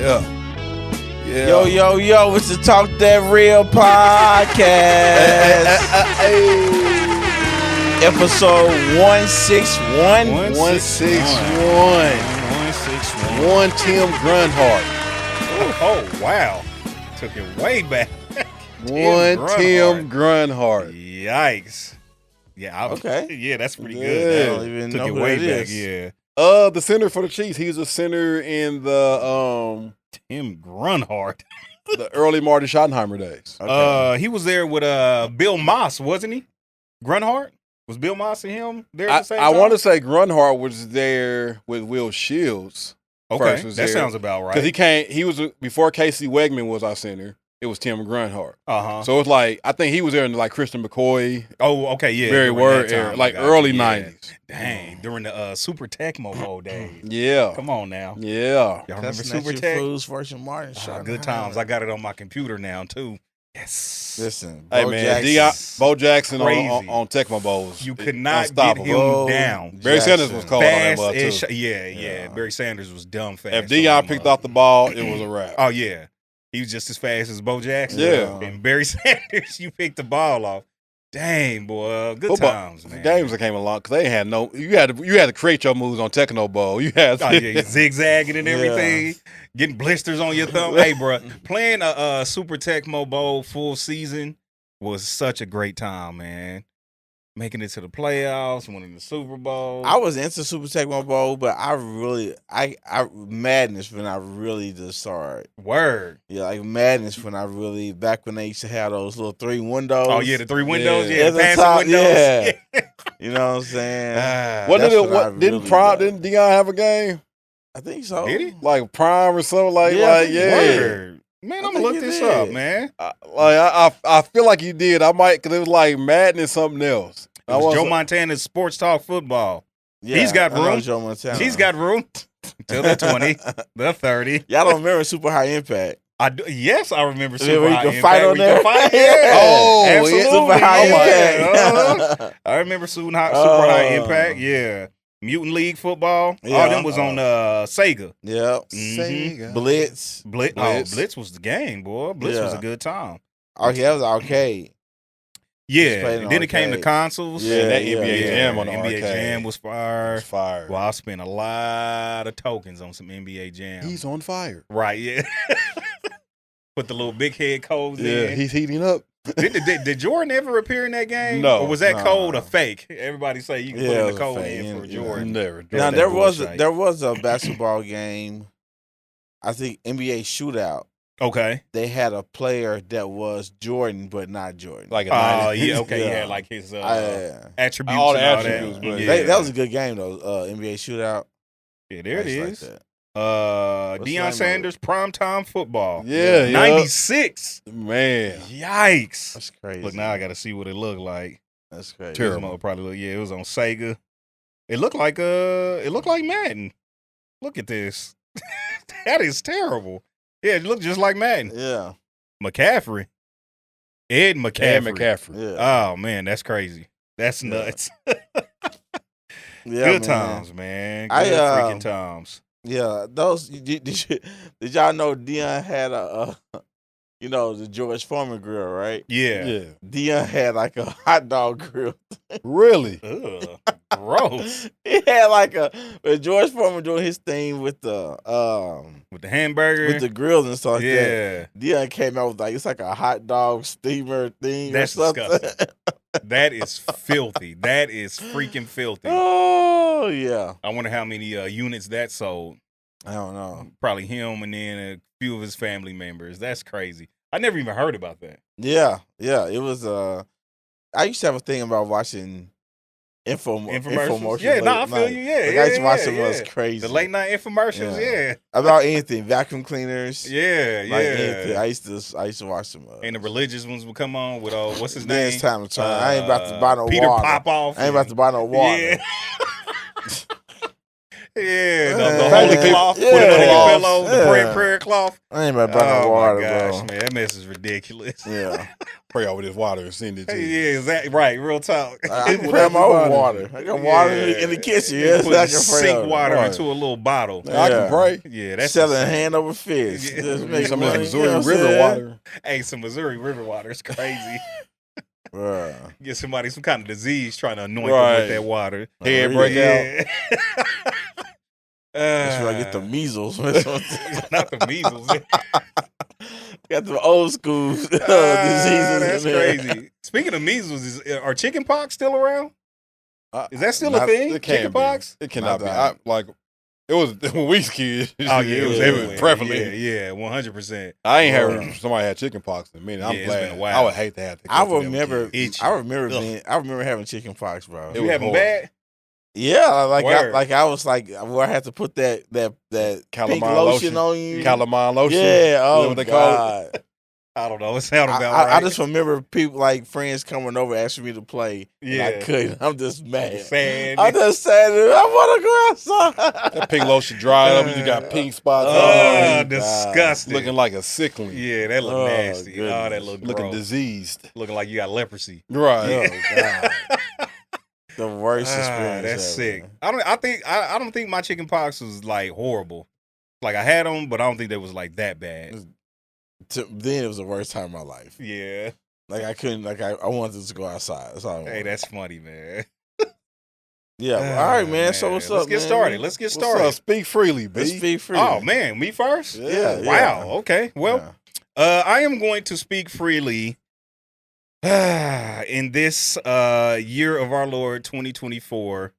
Yo, it's the Talk That Real podcast. Episode 161. 161. Tim Grunhart. Oh, wow. Took it way back. Tim Grunhart. Yikes. Yeah. Okay. Yeah, that's pretty Yeah. good. I don't even Took know it who way that back. is. Yeah. The center for the Chiefs. He was a center in the Tim Grunhart. the early Marty Schottenheimer days. Okay. He was there with Bill Moss, wasn't he? Grunhart? Was Bill Moss and him there at the same I time? want to say Grunhart was there with Will Shields. Okay, first was that there. sounds about right. Because he was before Casey Wegman was our center. It was Tim Grunhart. Uh-huh. So it's like I think he was there in like Christian McCoy, Oh, okay, yeah. Barry during Word that time, era, like I got early you, yeah. '90s. Dang, during the Super Tecmo Bowl days. Yeah, Come on now. yeah. Y'all remember Chestnut Super your Tech? Fools versus Martin Oh, Shot. good times. I got it on my computer now, too. Yes. Listen, Hey Bo man, Jackson, Bo Jackson Crazy. on Tecmo Bowls. You could not get unstoppable. him down. Barry Sanders was cold on that Fast ball as too. yeah. Barry Sanders was dumb fast. If Deion picked off the ball, it was a wrap. Oh, yeah. He was just as fast as Bo Jackson. Yeah. And Barry Sanders, you picked the ball off. Dang, boy. Good Football- times, man. Games that came along because they had no. You had to create your moves on Tecmo Bowl. You had Oh, yeah, zigzagging and everything, getting blisters on your thumb. Hey, bro, playing a Super Tecmo Bowl full season was such a great time, man. Making it to the playoffs, winning the Super Bowl. I was into Super Tecmo Bowl, but I Madness when I really just saw it. Word. Yeah, like Madness when I really back when they used to have those little 3 windows. Oh, yeah, the 3 windows. Yeah. Yeah, At the the passing top, windows. yeah. You know what I'm saying? Wasn't That's it? what I Didn't really Prime? love. Didn't Deion have a game I think so. Did he? like Prime or something like Yeah, I like think yeah? Word. Man, I I'm think going to look he this did. up, man. I feel like you did. I might because it was like Madden something else. It was Joe Montana's Sports Talk Football. Yeah, He's got I know room. Joe Montana. He's got room till the 20, the 30. Y'all don't remember Super High Impact? I do, yes, I remember Yeah, Super where you High can Impact, fight on where you can there? fight, yeah. Oh, yeah, absolutely. Super High yeah. Impact. I remember Super High Oh. Impact, yeah. Mutant League Football. Yeah. All them was on Sega. Yep. Mhm. Blitz. Blitz. Blitz. Oh, Blitz was the game, boy. Blitz was a Yeah. good time. Oh, yeah, that was arcade. Yeah. played And in then it came to arcade. consoles. Yeah, that Yeah, NBA yeah. Jam on the NBA arcade. Jam was fire. was fire. Well, I spent a lot of tokens on some NBA Jam. He's on fire. Right, yeah. Put the little big head codes Yeah, in. he's heating up. Did Jordan ever appear in that game? No, Or was that no. code a fake? Everybody say you can Yeah, put it in was the a code fake, in for yeah. Jordan. Never. Now that there was bullshit. a basketball game. I think NBA Shootout. Okay. They had a player that was Jordan, but not Jordan. Like a Oh, 90s. yeah, okay. He Yeah. had like his Yeah. attributes All the and all attributes, that. but- Yeah. That was a good game though. NBA Shootout. Yeah, there it I used to like is. that. What's the name Deion of Sanders, primetime football. Yeah, 96. Man. Yikes. That's crazy. Look, now I got to see what it looked like. That's crazy. Terrible. This mother probably look, yeah, it was on Sega. It looked like Madden. Look at this. That is terrible. Yeah, it looked just like Madden. Yeah. McCaffrey. Ed McCaffrey. And McCaffrey. Yeah. Oh man, that's crazy. That's Yeah. nuts. Yeah, Good man. times, man. Good I, freaking times. Yeah, those did y'all know Deion had the George Foreman grill, right? Yeah. Yeah. Deion had like a hot dog grill. Really? Ugh, gross. He had like when George Foreman doing his thing with the With the hamburger. with the grills and stuff like that. yeah. Deion came out with like it's like a hot dog steamer thing. That's or something. disgusting. That is filthy. That is freaking filthy. Oh yeah. I wonder how many units that sold. I don't know. Probably him and then a few of his family members. That's crazy. I never even heard about that. Yeah, yeah. It was. I used to have a thing about watching infomercials. Yeah, late no, I at feel night. you. Yeah, Like, yeah, I used to watch yeah, them. It was yeah. crazy. The late night infomercials. Yeah. About anything, vacuum cleaners. Yeah. Like Yeah. anything. I used to watch them. And the religious ones would come on with what's his Then name? it's time to turn. I ain't about to buy no Peter water. Popoff. I ain't about to buy no water. Yeah. Yeah, the holy man. cloth, Yeah. put it under your Cloths. pillow, the prayer cloth. I ain't about no water, my gosh, bro. man, that mess is ridiculous. Yeah. Pray over this water and send it to Hey, you. yeah, exactly right. Real talk. I can People pray that my be own buying water. I got water in the kitchen. Yes, put I can pray sink over. water Right. into a little bottle. Man, I can pray. Yeah, that's Selling insane. hand over fist. Yeah. Just Need make some of money. that Missouri You know what I'm River saying? water. Hey, some Missouri River water is crazy. Bruh. Get somebody some kind of disease trying to anoint them Right. with that water. Head Really? break out. That's where I get the measles. Not the measles. Got the old school diseases. That's in there. crazy. Speaking of measles, are chicken pox still around? Is that still a Not- thing? It can Chicken be. pox? It cannot be. Not It was when we was kids. Oh yeah, it was Yeah. everywhere. prevalent. Yeah, 100%. I ain't Bruh. heard somebody had chicken pox in a minute. I'm Yeah, it's been glad. a while. I would hate to have to. I go through that with remember. kids. Itchy. I remember having chicken pox, bro. It You was having horrible. bad? Yeah, Word. I was like where I had to put that pink Calamine lotion lotion. on you. Calamine lotion. Yeah. Is that Oh what they call it? God. I don't know. It sounded about I right. just remember people like friends coming over asking me to play. Yeah. And I couldn't. I'm just mad. Sad. I'm just sad. I want to go outside. That pink lotion dried up. You just got pink spots Oh, on Oh, it. disgusting. Looking like a sickling. Yeah, that look Oh, nasty. Oh, that goodness. look Looking gross. diseased. Looking like you got leprosy. Right. Oh God. The worst experience. That's ever, sick. man. I don't think my chicken pox was like horrible. Like I had them, but I don't think they was like that bad. Then it was the worst time of my life. Yeah. Like I couldn't. Like I wanted to go outside. That's all. I Hey, wanted. that's funny, man. Yeah. All right, man. So what's up? Let's get man? started. Let's get What's started. up? Speak freely, B. Let's speak free. Oh man, me first? Yeah. Wow. Okay. Well, Yeah. I am going to speak freely in this year of our Lord 2024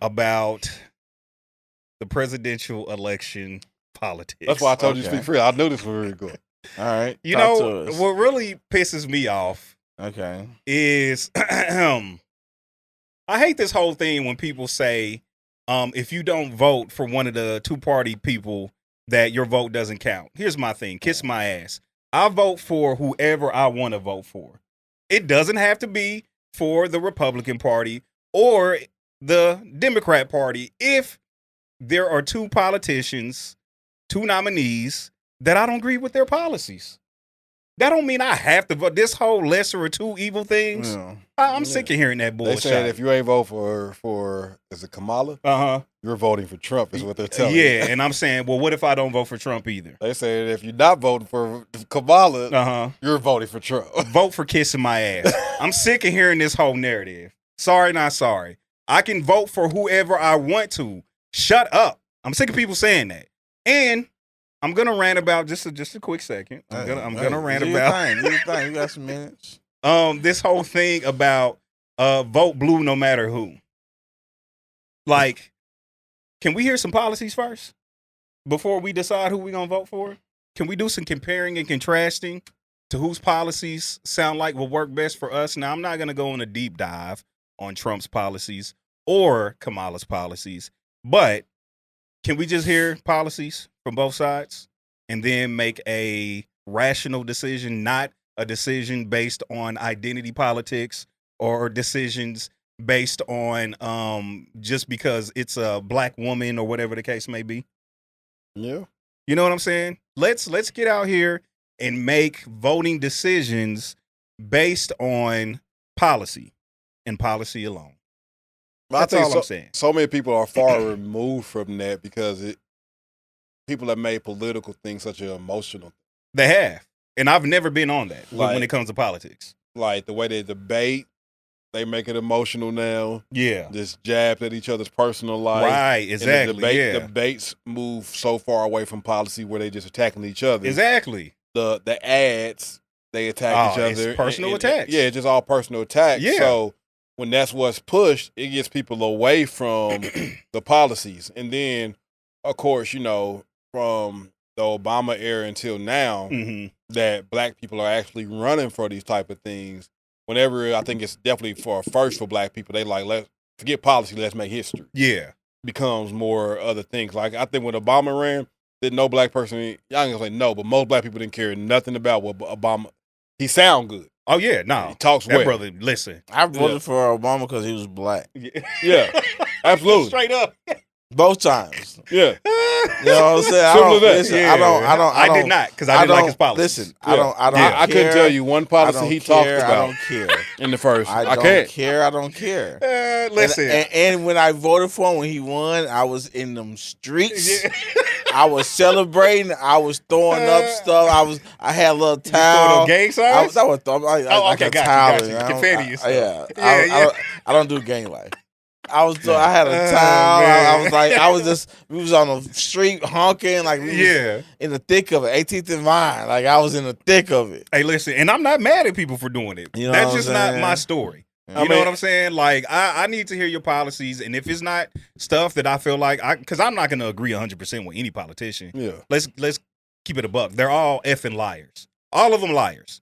about the presidential election politics. That's why I told you to Okay. speak freely. I knew this was really good. All right. You Talk know, to us. what really pisses me off Okay. is I hate this whole thing when people say if you don't vote for one of the two-party people that your vote doesn't count. Here's my thing. Kiss my ass. I vote for whoever I want to vote for. It doesn't have to be for the Republican Party or the Democrat Party if there are two politicians, two nominees that I don't agree with their policies. That don't mean I have to vote. This whole lesser of two evil things, Yeah. I'm sick of hearing that They bullshit. said if you ain't vote for is it Kamala, Uh-huh. you're voting for Trump. Is what they're telling Yeah, you. and I'm saying, well, what if I don't vote for Trump either? They said if you're not voting for Kamala, Uh-huh. you're voting for Trump. Vote for kissing my ass. I'm sick of hearing this whole narrative. Sorry, not sorry. I can vote for whoever I want to. Shut up. I'm sick of people saying that. And I'm gonna rant about just a quick second. I'm gonna rant Do your about thing. Do your thing. You got some minutes. this whole thing about vote blue no matter who. Like, can we hear some policies first before we decide who we're gonna vote for? Can we do some comparing and contrasting to whose policies sound like will work best for us? Now, I'm not gonna go on a deep dive on Trump's policies or Kamala's policies, but can we just hear policies from both sides and then make a rational decision, not a decision based on identity politics or decisions based on just because it's a black woman or whatever the case may be? Yeah. You know what I'm saying? Let's get out here and make voting decisions based on policy and policy alone. That's all I'm saying. So many people are far removed from that because people have made political things such an emotional. They have. And I've never been on that when Like- it comes to politics. Like the way they debate, they make it emotional now. Yeah. Just jabs at each other's personal life. Right, And exactly. the debates move so far away from policy where they just attacking each other. Exactly. The ads, they attack each it's other. personal And- attacks. Yeah, it's just all personal attacks. Yeah. So when that's what's pushed, it gets people away from the policies. And then, of course, you know, from the Obama era until now, Mm-hmm. that black people are actually running for these type of things. Whenever I think it's definitely for a first for black people, they like, let's forget policy, let's make history. Yeah. Becomes more other things. Like I think when Obama ran, did no black person, y'all ain't gonna say no, but most black people didn't care nothing about what Obama. He sound good. Oh yeah, no. He talks That well. brother, listen. I voted for Obama because he was black. Yeah, absolutely. Straight up. Both times. Yeah. You know what I'm saying? Simple as that. Listen, I did not because I didn't like his policies. Listen, Yeah. I don't I couldn't care. tell you one policy he talked I about don't care. in the first. I don't can't. care. I don't care. Listen. And when I voted for him, when he won, I was in them streets. Yeah. I was celebrating. I was throwing up stuff. I had a little towel. You gang signs? I was throwing. Okay, got you. Confetti and stuff. I don't do gang life. I had a towel. We was on the street honking, like we was in the thick of it, 18th and Vine. Like I was in the thick of it. Hey, listen, and I'm not mad at people for doing it. You know That's just not my story. You know what I'm saying? Like, I need to hear your policies, and if it's not stuff that I feel like, because I'm not going to agree 100% with any politician. Yeah. Let's keep it a buck. They're all effing liars. All of them liars.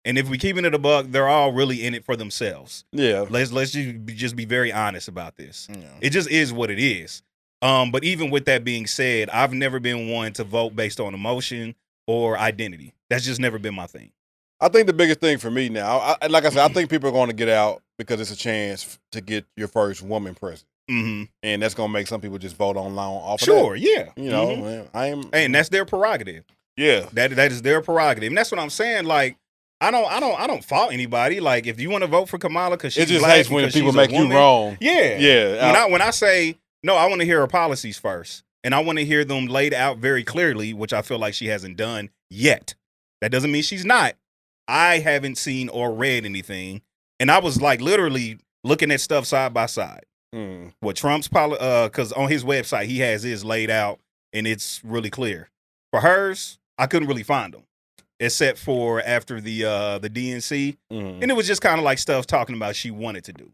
And if we keeping it a buck, they're all really in it for themselves. Yeah. Let's just be very honest about this. Yeah. It just is what it is. But even with that being said, I've never been one to vote based on emotion or identity. That's just never been my thing. I think the biggest thing for me now, like I said, I think people are going to get out because it's a chance to get your first woman president. Mm-hmm. And that's going to make some people just vote on off of Sure, that. yeah. You know, man, And that's their prerogative. Yeah. That is their prerogative. And that's what I'm saying. Like, I don't fault anybody. Like, if you want to vote for Kamala because she's it just black, hates when people she's a make woman, you wrong. Yeah. Yeah. When I say, no, I want to hear her policies first. And I want to hear them laid out very clearly, which I feel like she hasn't done yet. That doesn't mean she's not. I haven't seen or read anything. And I was like literally looking at stuff side by side. What Trump's because on his website, he has his laid out and it's really clear. For hers, I couldn't really find them. Except for after the DNC. And it was just kind of like stuff talking about she wanted to do.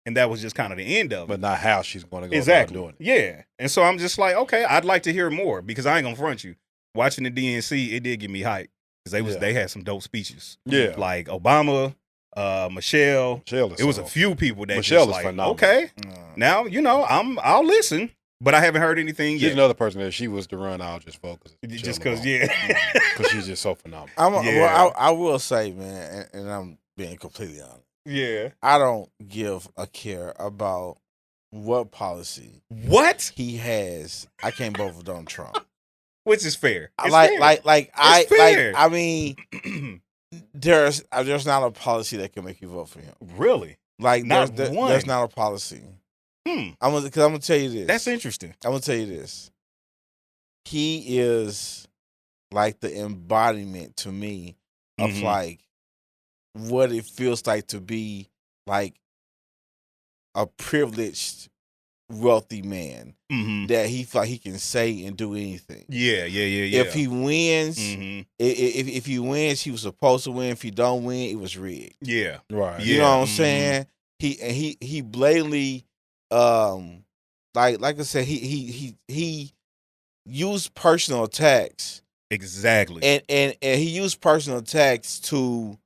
And that was just kind of the end of it. But not how she's going to go about doing it. Yeah. And so I'm just like, okay, I'd like to hear more because I ain't going to front you. Watching the DNC, it did give me hype. Because they had some dope speeches. Yeah. Like Obama, Michelle. It was a few people that Michelle just is like, phenomenal. Okay. Now, I'll listen. But I haven't heard anything yet. She's another person that she was to run, I'll just focus. Just because, Because she's just so phenomenal. I will say, man, and I'm being completely honest. Yeah. I don't give a care about what policy. What? He has. I can't vote for Donald Trump. Which is fair. It's fair. fair. I mean, there's not a policy that can make you vote for him. Really? Like, not one. There's not a policy. I'm gonna tell you this. That's interesting. I'm gonna tell you this. He is like the embodiment to me of like what it feels like to be like a privileged, wealthy man that he feel like he can say and do anything. Yeah. If he wins, if he wins, he was supposed to win. If he don't win, it was rigged. Yeah, right. You know what I'm saying? He blatantly. Like I said, he used personal attacks. Exactly. And he used personal attacks to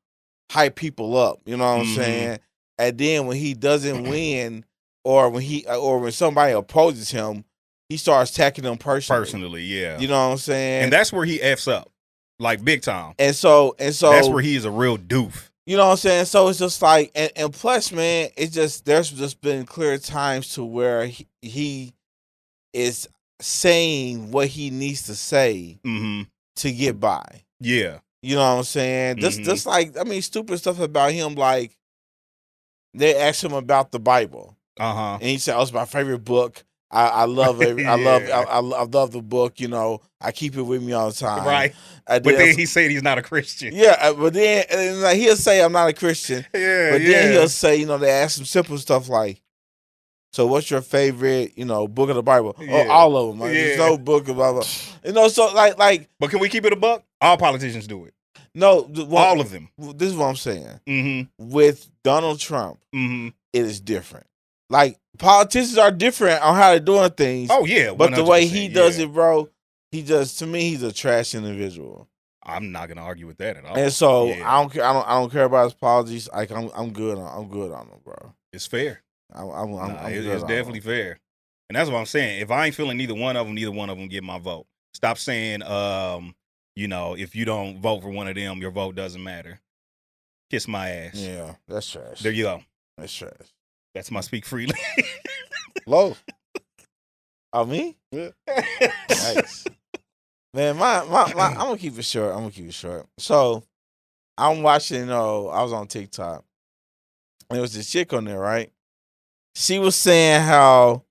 hype people up. You know what I'm saying? And then when he doesn't win, or when somebody opposes him, he starts attacking them personally. Personally, yeah. You know what I'm saying? And that's where he F's up, like big time. And so that's where he is a real doof. You know what I'm saying? So it's just like, and plus, man, it's just, there's just been clear times to where he is saying what he needs to say to get by. Yeah. You know what I'm saying? Just like, I mean, stupid stuff about him, like, they asked him about the Bible. And he said, oh, it's my favorite book. I love it. I love the book. You know, I keep it with me all the time. Right. But then he said he's not a Christian. Yeah, but then like, he'll say I'm not a Christian. Yeah. Then he'll say, they ask him simple stuff like, so what's your favorite, book of the Bible? Oh, all of them. Like, there's no book of Bible. So like. But can we keep it a buck? All politicians do it. No, all of them. This is what I'm saying. With Donald Trump, it is different. Like, politicians are different on how they're doing things. Oh, yeah. But the way he does it, bro, to me, he's a trash individual. I'm not gonna argue with that at all. And so I don't care. I don't care about his apologies. Like I'm good on him, bro. It's fair. It's definitely fair. And that's what I'm saying. If I ain't feeling neither one of them get my vote. Stop saying, if you don't vote for one of them, your vote doesn't matter. Kiss my ass. Yeah, that's trash. There you go. That's trash. That's my speak freely. Low. Oh, me? Yeah. Nice. Man, my I'm gonna keep it short. So I'm watching. I was on TikTok. And there was this chick on there, right? She was saying how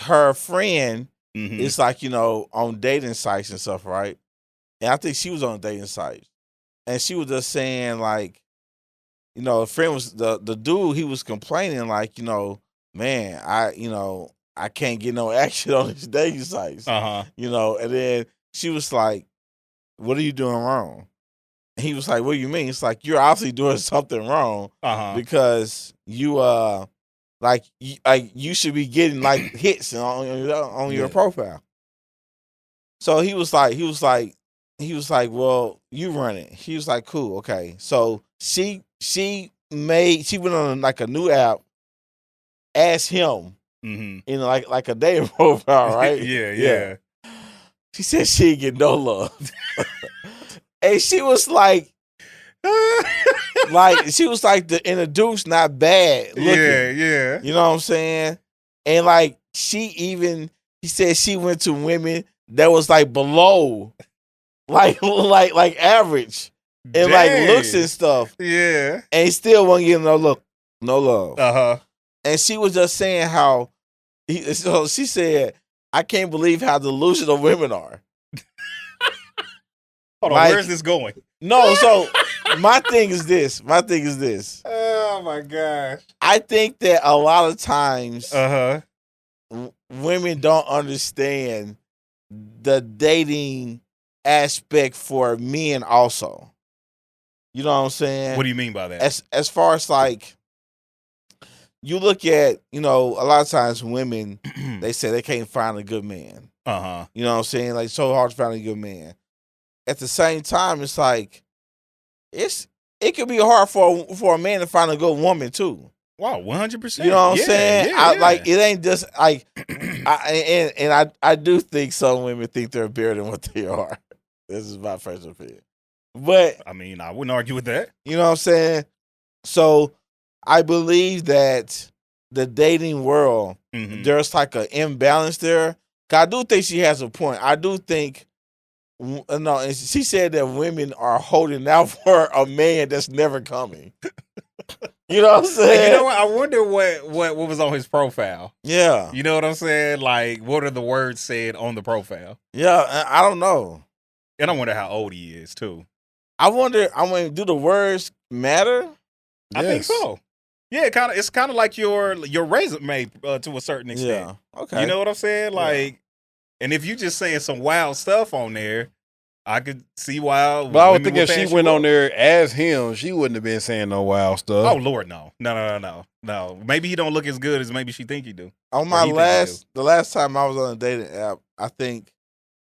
her friend is like, on dating sites and stuff, right? And I think she was on dating sites, and she was just saying like, the friend was the dude. He was complaining like, man, I can't get no action on these dating sites, And then she was like, "What are you doing wrong?" And he was like, "What do you mean?" It's like you're obviously doing something wrong because you you should be getting like hits on your profile. So he was like, well, you run it. He was like, cool, okay. So she went on like a new app, asked him in like a dating profile, right? Yeah. She said she didn't get no love, and she was like. She was like the introduced, not bad looking. Yeah. You know what I'm saying? And like he said she went to women that was like below, like average, and like looks and stuff. Yeah. And he still wasn't getting no love. And she was just saying how so she said, I can't believe how delusional women are. Hold on, where's this going? No, so my thing is this. Oh my gosh. I think that a lot of times women don't understand the dating aspect for men also. You know what I'm saying? What do you mean by that? As far as like you look at, a lot of times women they say they can't find a good man. You know what I'm saying? Like, so hard to find a good man. At the same time, it's like it could be hard for a man to find a good woman too. Wow, 100%. You know what I'm saying? Yeah. Like it ain't just like, I do think some women think they're better than what they are. This is my first opinion, but I mean, I wouldn't argue with that. You know what I'm saying? So I believe that the dating world, there's like an imbalance there. I do think she has a point. I do think. No, and she said that women are holding out for a man that's never coming. You know what I'm saying? You know what? I wonder what was on his profile. Yeah. You know what I'm saying? Like, what are the words said on the profile? Yeah, I don't know. And I wonder how old he is too. I wonder. Do the words matter? I think so. Yeah, it's kind of like your resume to a certain extent. Yeah. Okay. You know what I'm saying? Like. And if you just saying some wild stuff on there, I could see why. But I would think if she went on there as him, she wouldn't have been saying no wild stuff. Oh Lord, no. Maybe he don't look as good as maybe she think he do. On my the last time I was on a dating app, I think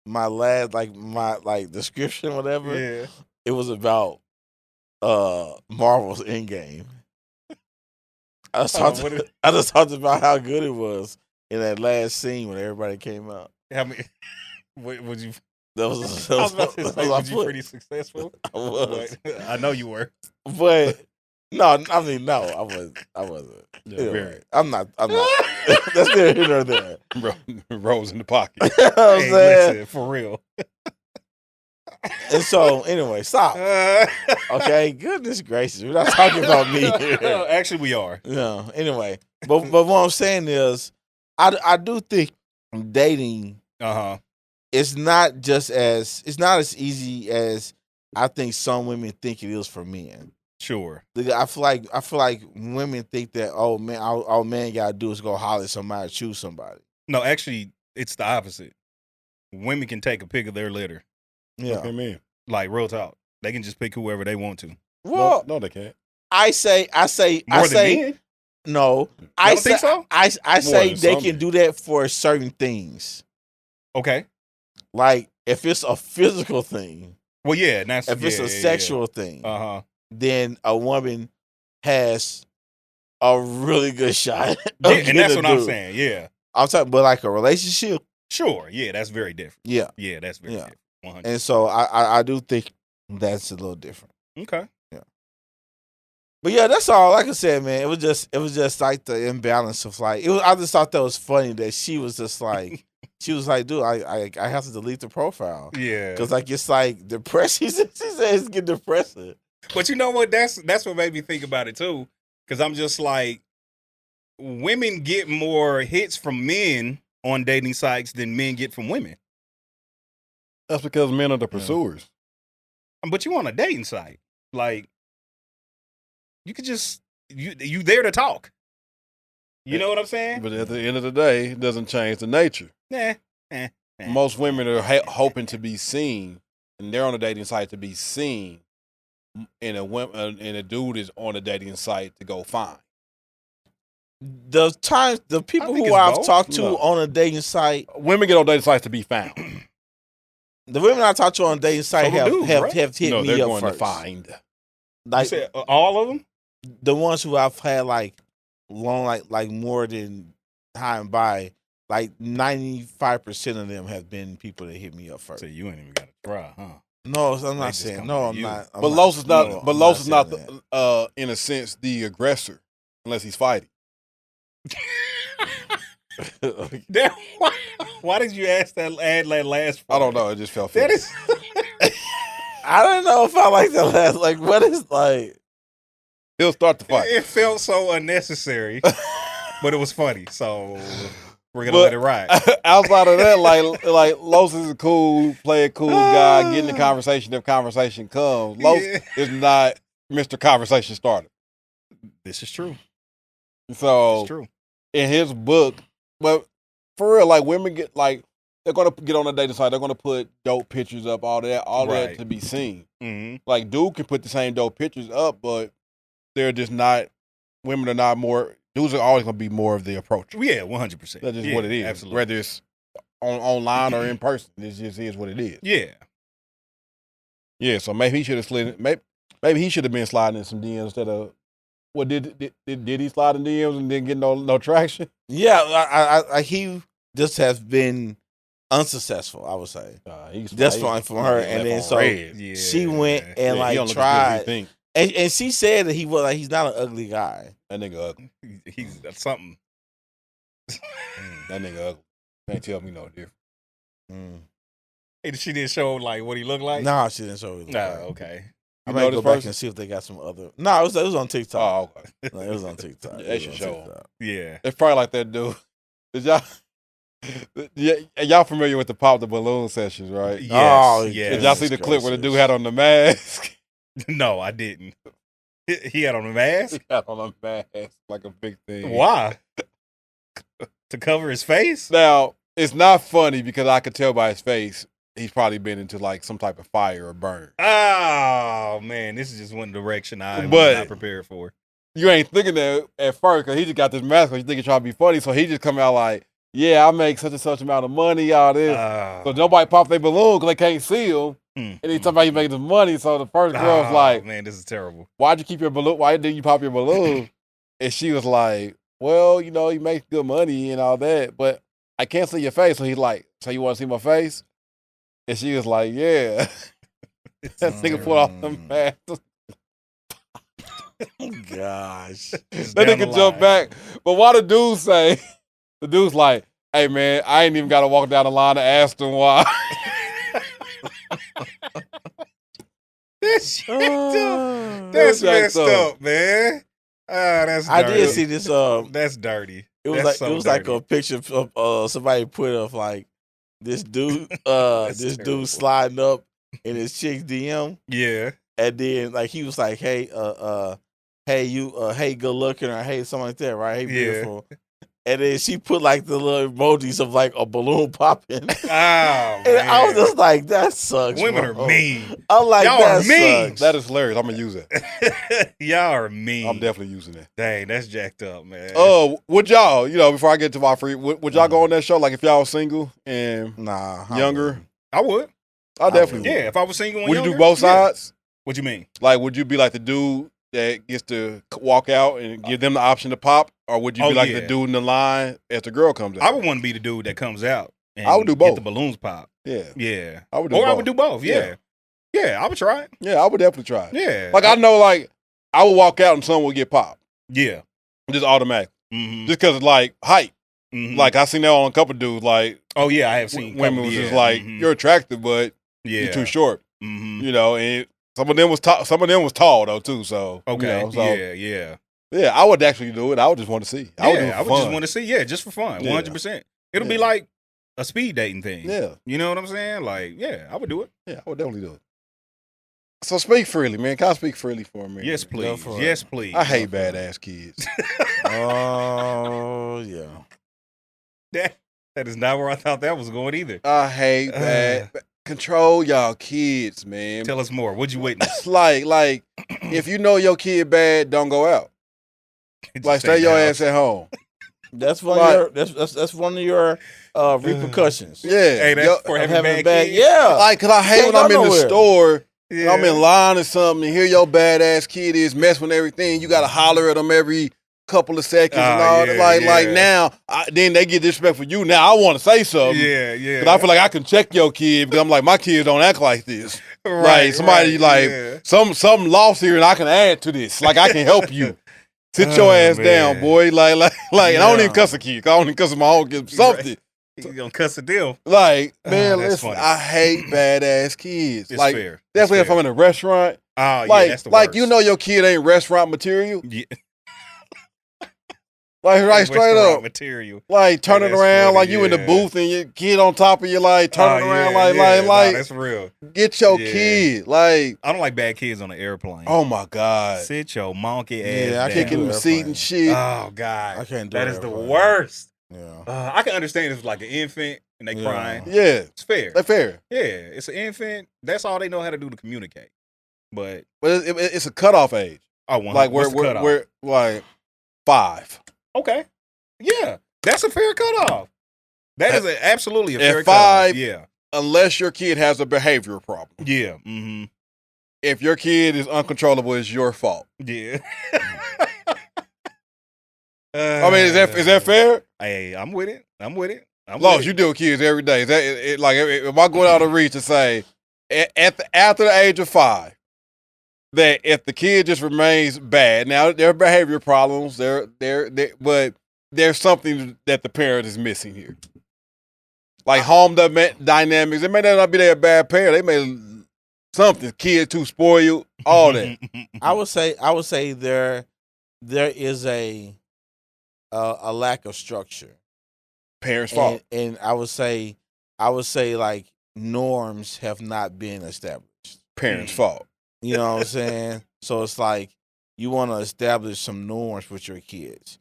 my last my description, whatever. Yeah. It was about Marvel's Endgame. I just talked about how good it was in that last scene when everybody came out. How many? Would you? I was about to say, was you pretty successful? I was. I know you were. But no, I mean no, I wasn't. Yeah, anyway, I'm not. That's neither here nor there. Rolls in the pocket. You know what I'm saying? Listen, for real. And so, anyway, stop. Okay, goodness gracious, we're not talking about me here. Actually, we are. Yeah. Anyway, but what I'm saying is, I do think dating. It's not as easy as I think some women think it is for men. Sure. I feel like women think that all man gotta do is go holler at somebody, choose somebody. No, actually, it's the opposite. Women can take a pick of their litter. Yeah. What do you mean? Like real talk, they can just pick whoever they want to. Well, no, they can't. I say More than men? No. I think so. I say they can do that for certain things. Okay. Like if it's a physical thing. Well, yeah, that's if it's a sexual thing. Then a woman has a really good shot. And that's what I'm saying. Yeah. I'm talking, but like a relationship. Sure. Yeah, that's very different. Yeah. Yeah, that's very different. 100%. And so I do think that's a little different. Okay. Yeah. But yeah, that's all. Like I said, man, it was just like the imbalance of like I just thought that was funny that she was just like she was like, dude, I have to delete the profile. Yeah, because like it's like depression. She said it's getting depressing. but you know what? That's what made me think about it too. Because I'm just like, women get more hits from men on dating sites than men get from women. That's because men are the pursuers. But you on a dating site, like you could just you there to talk. You know what I'm saying? But at the end of the day, it doesn't change the nature. Most women are hoping to be seen, and they're on a dating site to be seen, and a dude is on a dating site to go find. The people who I've talked to on a dating site, women get on dating sites to be found. The women I talked to on a dating site have hit me up they're going first. to find. Like, you said, all of them? The ones who I've had like long, like more than time by, like 95% of them have been people that hit me up first. So you ain't even got to try, huh? No, I'm not saying. No, I'm not. But Los is not. But Los is not, in a sense, the aggressor, unless he's fighting. Why did you add that last part? I don't know. It just felt. That is. I don't know if I like that last. Like, what is like? He'll start the fight. It felt so unnecessary, but it was funny. So we're gonna let it ride. Outside of that, like Los is a cool guy, getting the conversation if conversation comes. Los is not Mr. Conversation Starter. This is true. So it's true. In his book, but for real, like women get like they're gonna get on a dating site, they're gonna put dope pictures up, all that to be seen. Mm-hmm. Like dude can put the same dope pictures up, but they're just not. Women are not more. Dudes are always gonna be more of the approach. Yeah, 100%. That's just what it is. Absolutely. Whether it's online or in person, it just is what it is. Yeah. Yeah. So maybe he should have slid. Maybe he should have been sliding in some DMs instead of. What did he slide in DMs and didn't get no traction? Yeah, he just has been unsuccessful. I would say that's fine from her. And then so she went and like tried, and she said that he's not an ugly guy. That nigga ugly. He's something. That nigga ugly. Can't tell me no different. And she didn't show like what he looked like. No, she didn't show. Okay. I might go back and see if they got some other. No, it was on TikTok. Oh, okay. Like, it was on TikTok. They should show them. Yeah. It's probably like that dude. Y'all familiar with the Pop the Balloon sessions, right? Yes. Oh, yes. Did y'all see the clip where the dude had on the mask? No, I didn't. He had on a mask? He had on a mask like a big thing. Why? To cover his face? Now, it's not funny because I could tell by his face he's probably been into like some type of fire or burn. Oh man, this is just one direction I was not prepared for. You ain't thinking that at first because he just got this mask. You think he's trying to be funny, so he just come out like, "Yeah, I make such and such amount of money, all this." So nobody pop their balloon because they can't see him, and he talking about he making the money. So the first girl's like, "Man, this is terrible. Why'd you keep your balloon? Why didn't you pop your balloon?" And she was like, "Well, you make good money and all that, but I can't see your face." So he's like, "So you want to see my face?" And she was like, "Yeah." That nigga put off the mask. Gosh. That nigga jumped back. But why the dude say, the dude's like, "Hey man, I ain't even got to walk down the line to ask them why." That's messed up, man. That's dirty. I did see this. That's dirty. It was like a picture of somebody put up like this dude, dude sliding up in his chick's DM. Yeah. And then like he was like, "Hey, hey, good looking," or "Hey, something like that, right? Hey, beautiful." Yeah. And then she put like the little emojis of like a balloon popping. Oh, man. And I was just like, that sucks. Women are mean. I'm like, y'all that are mean. Sucks. That is hilarious. I'm gonna use that. Y'all are mean. I'm definitely using that. Dang, that's jacked up, man. Oh, would y'all, before I get to my free, would y'all go on that show? Like if y'all was single and younger? I would. I definitely would. Yeah, if I was single and would younger. You do both sides? What you mean? Like, would you be like the dude that gets to walk out and give them the option to pop? Or would you be like the dude in the line as the girl comes out? I would want to be the dude that comes out and I would do both. Get the balloons pop. Yeah. Yeah. I would do both. I would do both. Yeah. Yeah, I would try it. Yeah, I would definitely try it. Yeah. Like, I know, like, I would walk out and someone would get popped. Yeah. Just automatic. Mm-hmm. Just because, like, height. Mm-hmm. Like, I seen that on a couple dudes. Like, oh, yeah, I have seen women was just like, you're attractive, but you're too short. Mm-hmm. You know, and some of them was tall, though, too. So, okay. You know, so, yeah. Yeah, I would actually do it. I would just want to see. I would just want to see. Yeah, just for fun. 100%. It'll be like a speed dating thing. Yeah. You know what I'm saying? Like, yeah, I would do it. Yeah, I would definitely do it. So speak freely, man. Can I speak freely for a minute? Yes, please. Yes, please. I hate badass kids. Oh, yeah. That is not where I thought that was going either. I hate bad. Control y'all kids, man. Tell us more. What'd you witness? like, if you know your kid bad, don't go out. Like, stay your ass at home. That's one of your that's one of your repercussions. Yeah. Hey, that's for having bad kids. Yeah. Like, cause I hate when I'm in the store, I'm in line or something, and here your badass kid is messing with everything. You gotta holler at them every couple of seconds and all. Like now, then they get disrespectful for you. Now I want to say something. Yeah. Because I feel like I can check your kid because I'm like, my kids don't act like this. Right, like somebody something lost here and I can add to this. Like I can help you. Sit your ass down, boy. Like, and I don't even cuss a kid. I don't even cuss my own kid. Something. You gonna cuss a deal. Like, man, listen, funny. I hate badass kids. It's like, fair. Definitely if I'm in a restaurant. Oh, like, that's the like worst. you know your kid ain't restaurant material. Yeah. Like, right, straight up. Material. Like, turning around funny, like you in the booth and your kid on top of you, like, turning around like. That's real. Get your kid. Like. I don't like bad kids on the airplane. Oh, my God. Sit your monkey ass down. Kicking the seat and shit. Oh, God. I can't do that. That is the worst. Yeah. I can understand if it's like an infant and they crying. Yeah. It's fair. That's fair. Yeah. It's an infant. That's all they know how to do to communicate. But it's a cutoff age. Oh, like we're like 5. Okay. Yeah. That's a fair cutoff. That is absolutely a fair at 5, cutoff. Yeah. Unless your kid has a behavioral problem. Yeah. Mm-hmm. If your kid is uncontrollable, it's your fault. Yeah. I mean, is that fair? Hey, I'm with it. Lost, you deal with kids every day. Is that like if I go out of reach to say after the age of 5, that if the kid just remains bad, now there are behavior problems, but there's something that the parent is missing here. Like home dynamics. It may not be their bad parent. They may something. Kid too spoiled. All that. I would say there is a lack of structure. Parents' fault. And I would say like norms have not been established. Parents' fault. You know what I'm saying? So it's like you want to establish some norms with your kids,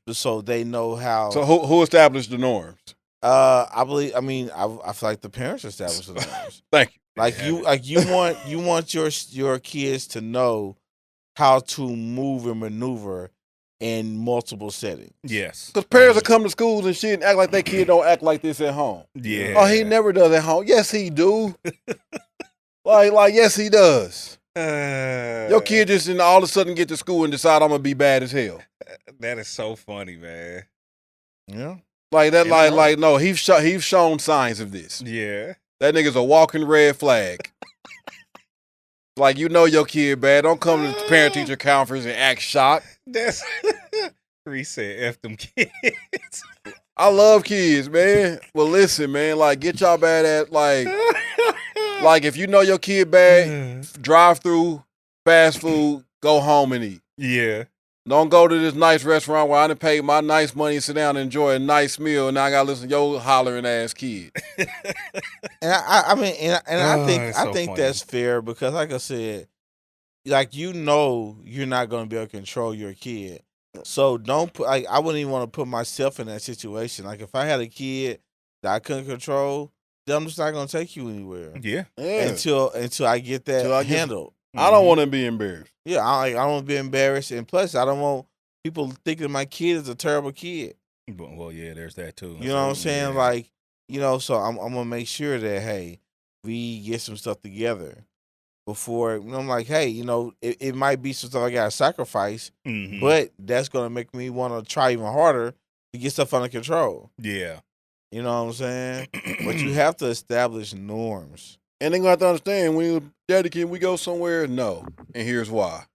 so they know how. So who established the norms? I believe. I mean, I feel like the parents established the norms. Thank you. Like you want your kids to know how to move and maneuver in multiple settings. Yes. Because parents will come to schools and shit and act like their kid don't act like this at home. Yeah. Oh, he never does at home. Yes, he do. like yes, he does. Your kid just all of a sudden get to school and decide I'm gonna be bad as hell. That is so funny, man. Yeah. Like that. Like no, he's shown signs of this. Yeah. That nigga's a walking red flag. Like, you know your kid bad. Don't come to the parent-teacher conference and act shocked. That's Rece said, F them kids. I love kids, man. Well, listen, man. Like, get y'all bad at, like if you know your kid bad, drive through, fast food, go home and eat. Yeah. Don't go to this nice restaurant where I done paid my nice money and sit down and enjoy a nice meal, and now I gotta listen to your hollering ass kid. And I think funny. that's fair because, like I said, like you're not gonna be able to control your kid, so don't put. Like I wouldn't even want to put myself in that situation. Like if I had a kid that I couldn't control, then I'm just not gonna take you anywhere. Yeah. Until I get that handled. I don't want to be embarrassed. Yeah, I don't want to be embarrassed, and plus, I don't want people thinking my kid is a terrible kid. Well, yeah, there's that too. You know what I'm saying? Yeah. Like, so I'm gonna make sure that hey, we get some stuff together before. I'm like, hey, it might be some stuff I gotta sacrifice, but that's gonna make me want to try even harder to get stuff under control. Yeah, you know what I'm saying? But you have to establish norms. And they're going to have to understand when you're Daddy, can we go somewhere? No. And here's why.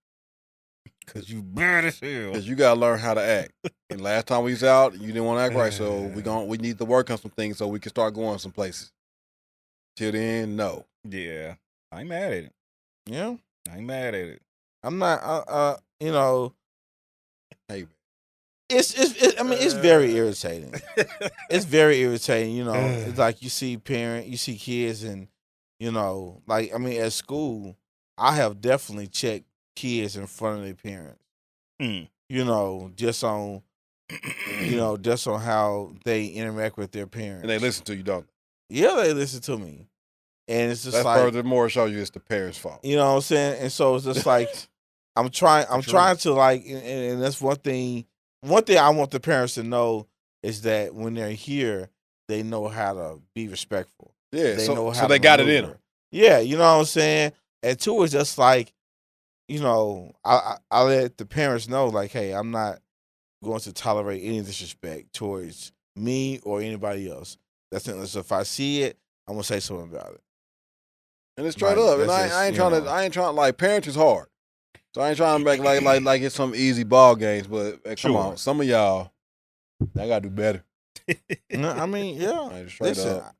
Cause you bad as hell. Because you gotta learn how to act. And last time we was out, you didn't want to act right, so we need to work on some things so we can start going some places. Till then, no. Yeah, I ain't mad at it. Yeah, I ain't mad at it. I'm not. You know, Hey, it's very irritating. It's very irritating. You know, it's like you see kids, and you know, like at school, I have definitely checked kids in front of their parents. You know, just on how they interact with their parents. and they listen to you, don't they? Yeah, they listen to me. And it's just That's like furthermore show you it's the parents' fault. you know what I'm saying? And so it's just like I'm trying to like and that's one thing I want the parents to know is that when they're here, they know how to be respectful. Yeah, They so, know how so they to got it in maneuver. them. Yeah, you know what I'm saying? And two is just like, you know, I let the parents know, like, hey, I'm not going to tolerate any disrespect towards me or anybody else. That's it. So if I see it, I'm gonna say something about it. And it's straight Like, up. And that's I ain't just, trying to like parents is hard. So I ain't trying to make like it's some easy ball games, but come on, some of y'all, I gotta do better. No, I mean, yeah. Like, straight Listen, up.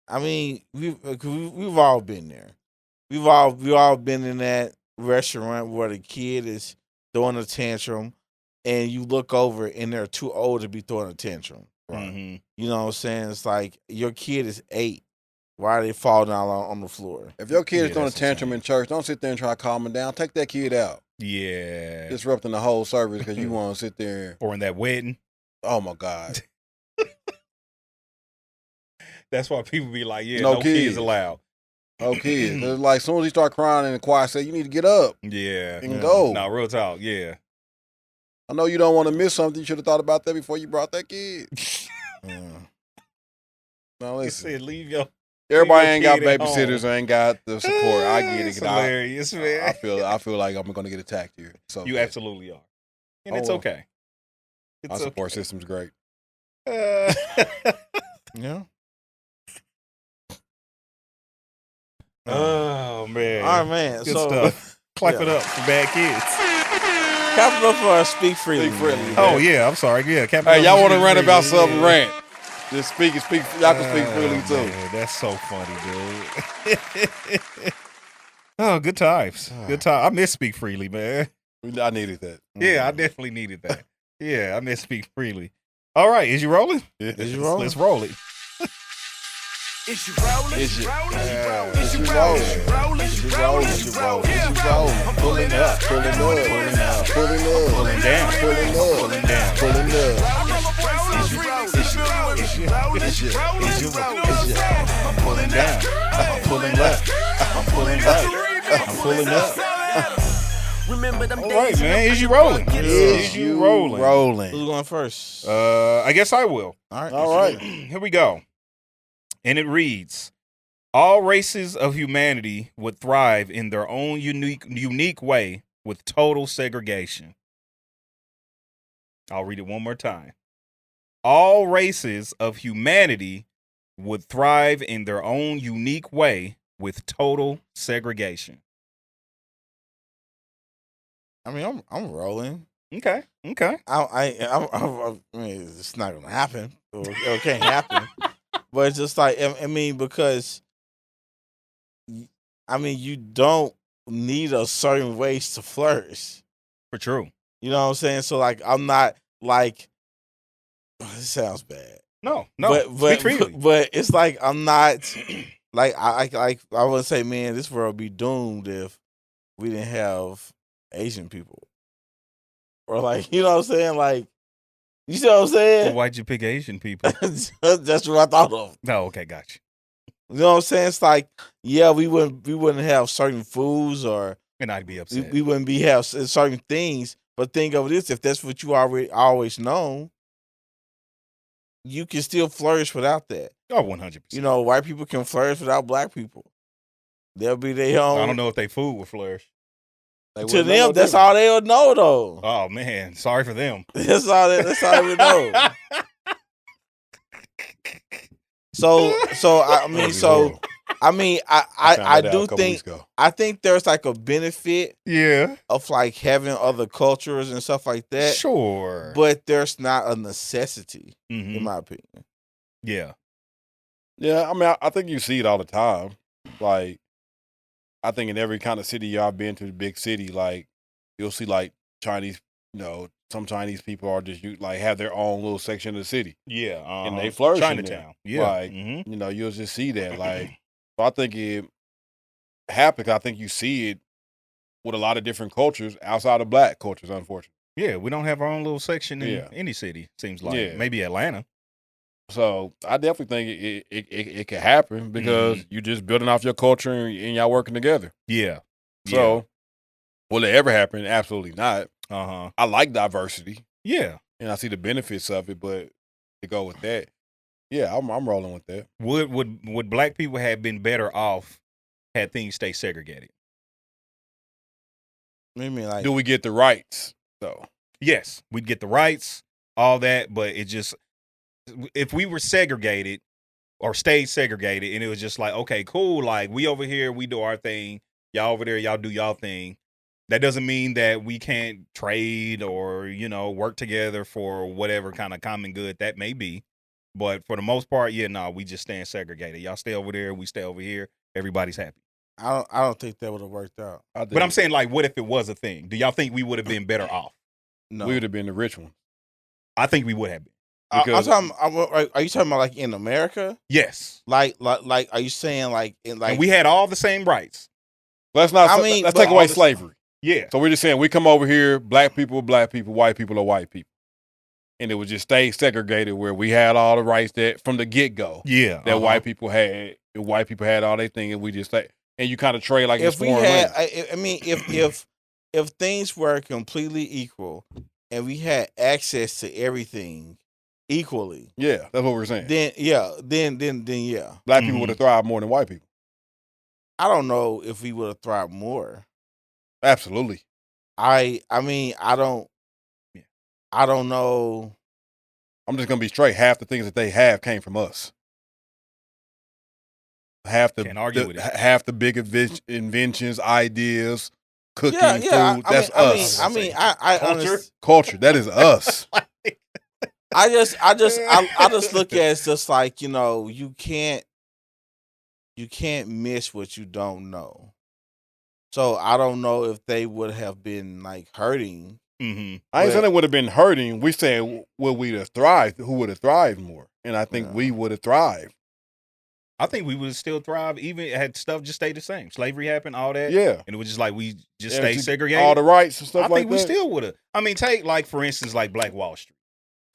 I mean, we've all been there. We've all been in that restaurant where the kid is throwing a tantrum, and you look over and they're too old to be throwing a tantrum. Mm-hmm. You know what I'm saying? It's like your kid is 8. Why are they fall down on the floor? If your kid is throwing a that's tantrum in church, don't sit there and try to calm him down. Take that kid out. Yeah. Disrupting the whole service because you want to sit there. Or in that wedding. Oh my God. That's why people be like, No no kids. kids allowed. Oh, kids. It's like, as soon as he start crying in the choir, say, you need to get up Yeah. and go. No, real talk. Yeah. I know you don't want to miss something. You should have thought about that before you brought that kid. Now He listen. said, leave your Everybody ain't got kid at babysitters or ain't got the support. I get it. It's 'Cause hilarious, man. I feel like I'm going to get attacked here. So You absolutely are. And it's well. okay. Our support system's great. Yeah. Oh, man. All right, man. Good so stuff. Clap it up for bad kids. Clap it up for Speak Freely. Speak Freely. man. Oh, yeah. I'm sorry. Yeah. Hey, y'all want to rant about something? Rant. Just speak. Y'all can speak freely too. Man, that's so funny, dude. Oh, good times. Good time. I miss Speak Freely, man. I needed that. Yeah, I definitely needed that. Yeah, I miss Speak Freely. All right, is you rolling? Is you rolling? Let's roll it. Is you rolling? Is you rolling? Is you rolling? Is you rolling? Is you rolling? Is you rolling? I'm pulling up. Pulling up. Pulling up. Pulling up. Pulling down. Pulling up. Pulling down. Pulling up. I'm pulling down. I'm pulling left. I'm pulling right. I'm pulling up. Remember them All right, man. Is you rolling? Is you rolling? Who's going first? I guess I will. All right. Here we go. And it reads, all races of humanity would thrive in their own unique way with total segregation. I'll read it one more time. All races of humanity would thrive in their own unique way with total segregation. I mean, I'm rolling. Okay. I mean, it's not gonna happen. Or it can't happen. But it's just like I mean, because I mean, you don't need a certain ways to flourish. For true. You know what I'm saying? So like, I'm not like. This sounds bad. No. But it's like I'm not like I would say, man, this world would be doomed if we didn't have Asian people, or like, you know what I'm saying, like, you see what I'm saying? Well, why'd you pick Asian people? That's what I thought of. No, okay, gotcha. You know what I'm saying? It's like, yeah, we wouldn't have certain foods, or And I'd be upset. we wouldn't have certain things. But think of this: if that's what you always known, you can still flourish without that. Oh, 100%. You know, white people can flourish without black people. They'll be their own. I don't know if they food will flourish. To them, that's all they'll know, though. Oh, man. Sorry for them. That's all they know. So I mean, I mean, found I that out a do couple think weeks ago. I think there's like a benefit Yeah. of like having other cultures and stuff like that, Sure. but there's not a necessity, in Mhm. my opinion. Yeah. Yeah, I mean, I think you see it all the time. Like, I think in every kind of city y'all been to, the big city, like you'll see like Chinese, some Chinese people are just like have their own little section of the city Yeah. and they flourish in there. Chinatown. Yeah. Like, you'll just see that. Like, so I think it happens. I think you see it with a lot of different cultures outside of black cultures, unfortunately. Yeah, we don't have our own little section in Yeah. any city, seems like. Yeah. Maybe Atlanta. So I definitely think it could happen because you're just building off your culture and y'all working together. Yeah. So will it ever happen? Absolutely not. Uh-huh. I like diversity Yeah. and I see the benefits of it, but to go with that, yeah, I'm rolling with that. Would black people have been better off had things stayed segregated? I mean, like, Do we get the rights though? Yes, we'd get the rights, all that, but it just, if we were segregated or stayed segregated and it was just like, okay, cool, like we over here, we do our thing, y'all over there, y'all do y'all thing. That doesn't mean that we can't trade or, work together for whatever kind of common good that may be. But for the most part, we just stand segregated. Y'all stay over there, we stay over here. Everybody's happy. I don't think that would have worked out. But I'm saying, like, what if it was a thing? Do y'all think we would have been better off? No, we would have been the rich one. I think we would have been. I'm talking. Are you talking about like in America? Yes. Like, are you saying like in like And we had all the same rights. Let's I mean, let's but take away all this- slavery. Yeah. So we're just saying we come over here, black people, white people are white people. And it would just stay segregated where we had all the rights that from the get-go Yeah. that white people had. And white people had all their thing and we just and you kind of trade like it's if we foreign had, land. I mean, if things were completely equal and we had access to everything equally, Yeah, that's what we're saying. then yeah. Black people would have thrived more than white people. I don't know if we would have thrived more. Absolutely. I mean, I don't know. I'm just gonna be straight. Half the things that they have came from us. Can't argue with it. Half the big inventions, ideas, cooking, Yeah, food. That's us. I mean, I Culture. That is us. I just look at it as just like, you can't miss what you don't know. So I don't know if they would have been like hurting. Mm-hmm. I ain't saying it would have been hurting. We saying would we have thrived? Who would have thrived more? And I think we would have thrived. I think we would still thrive even had stuff just stayed the same. Slavery happened, all that. Yeah. And it was just like we just Yeah, stayed segregated. All the rights and stuff I like think we that. still would have. I mean, take like for instance, like Black Wall Street.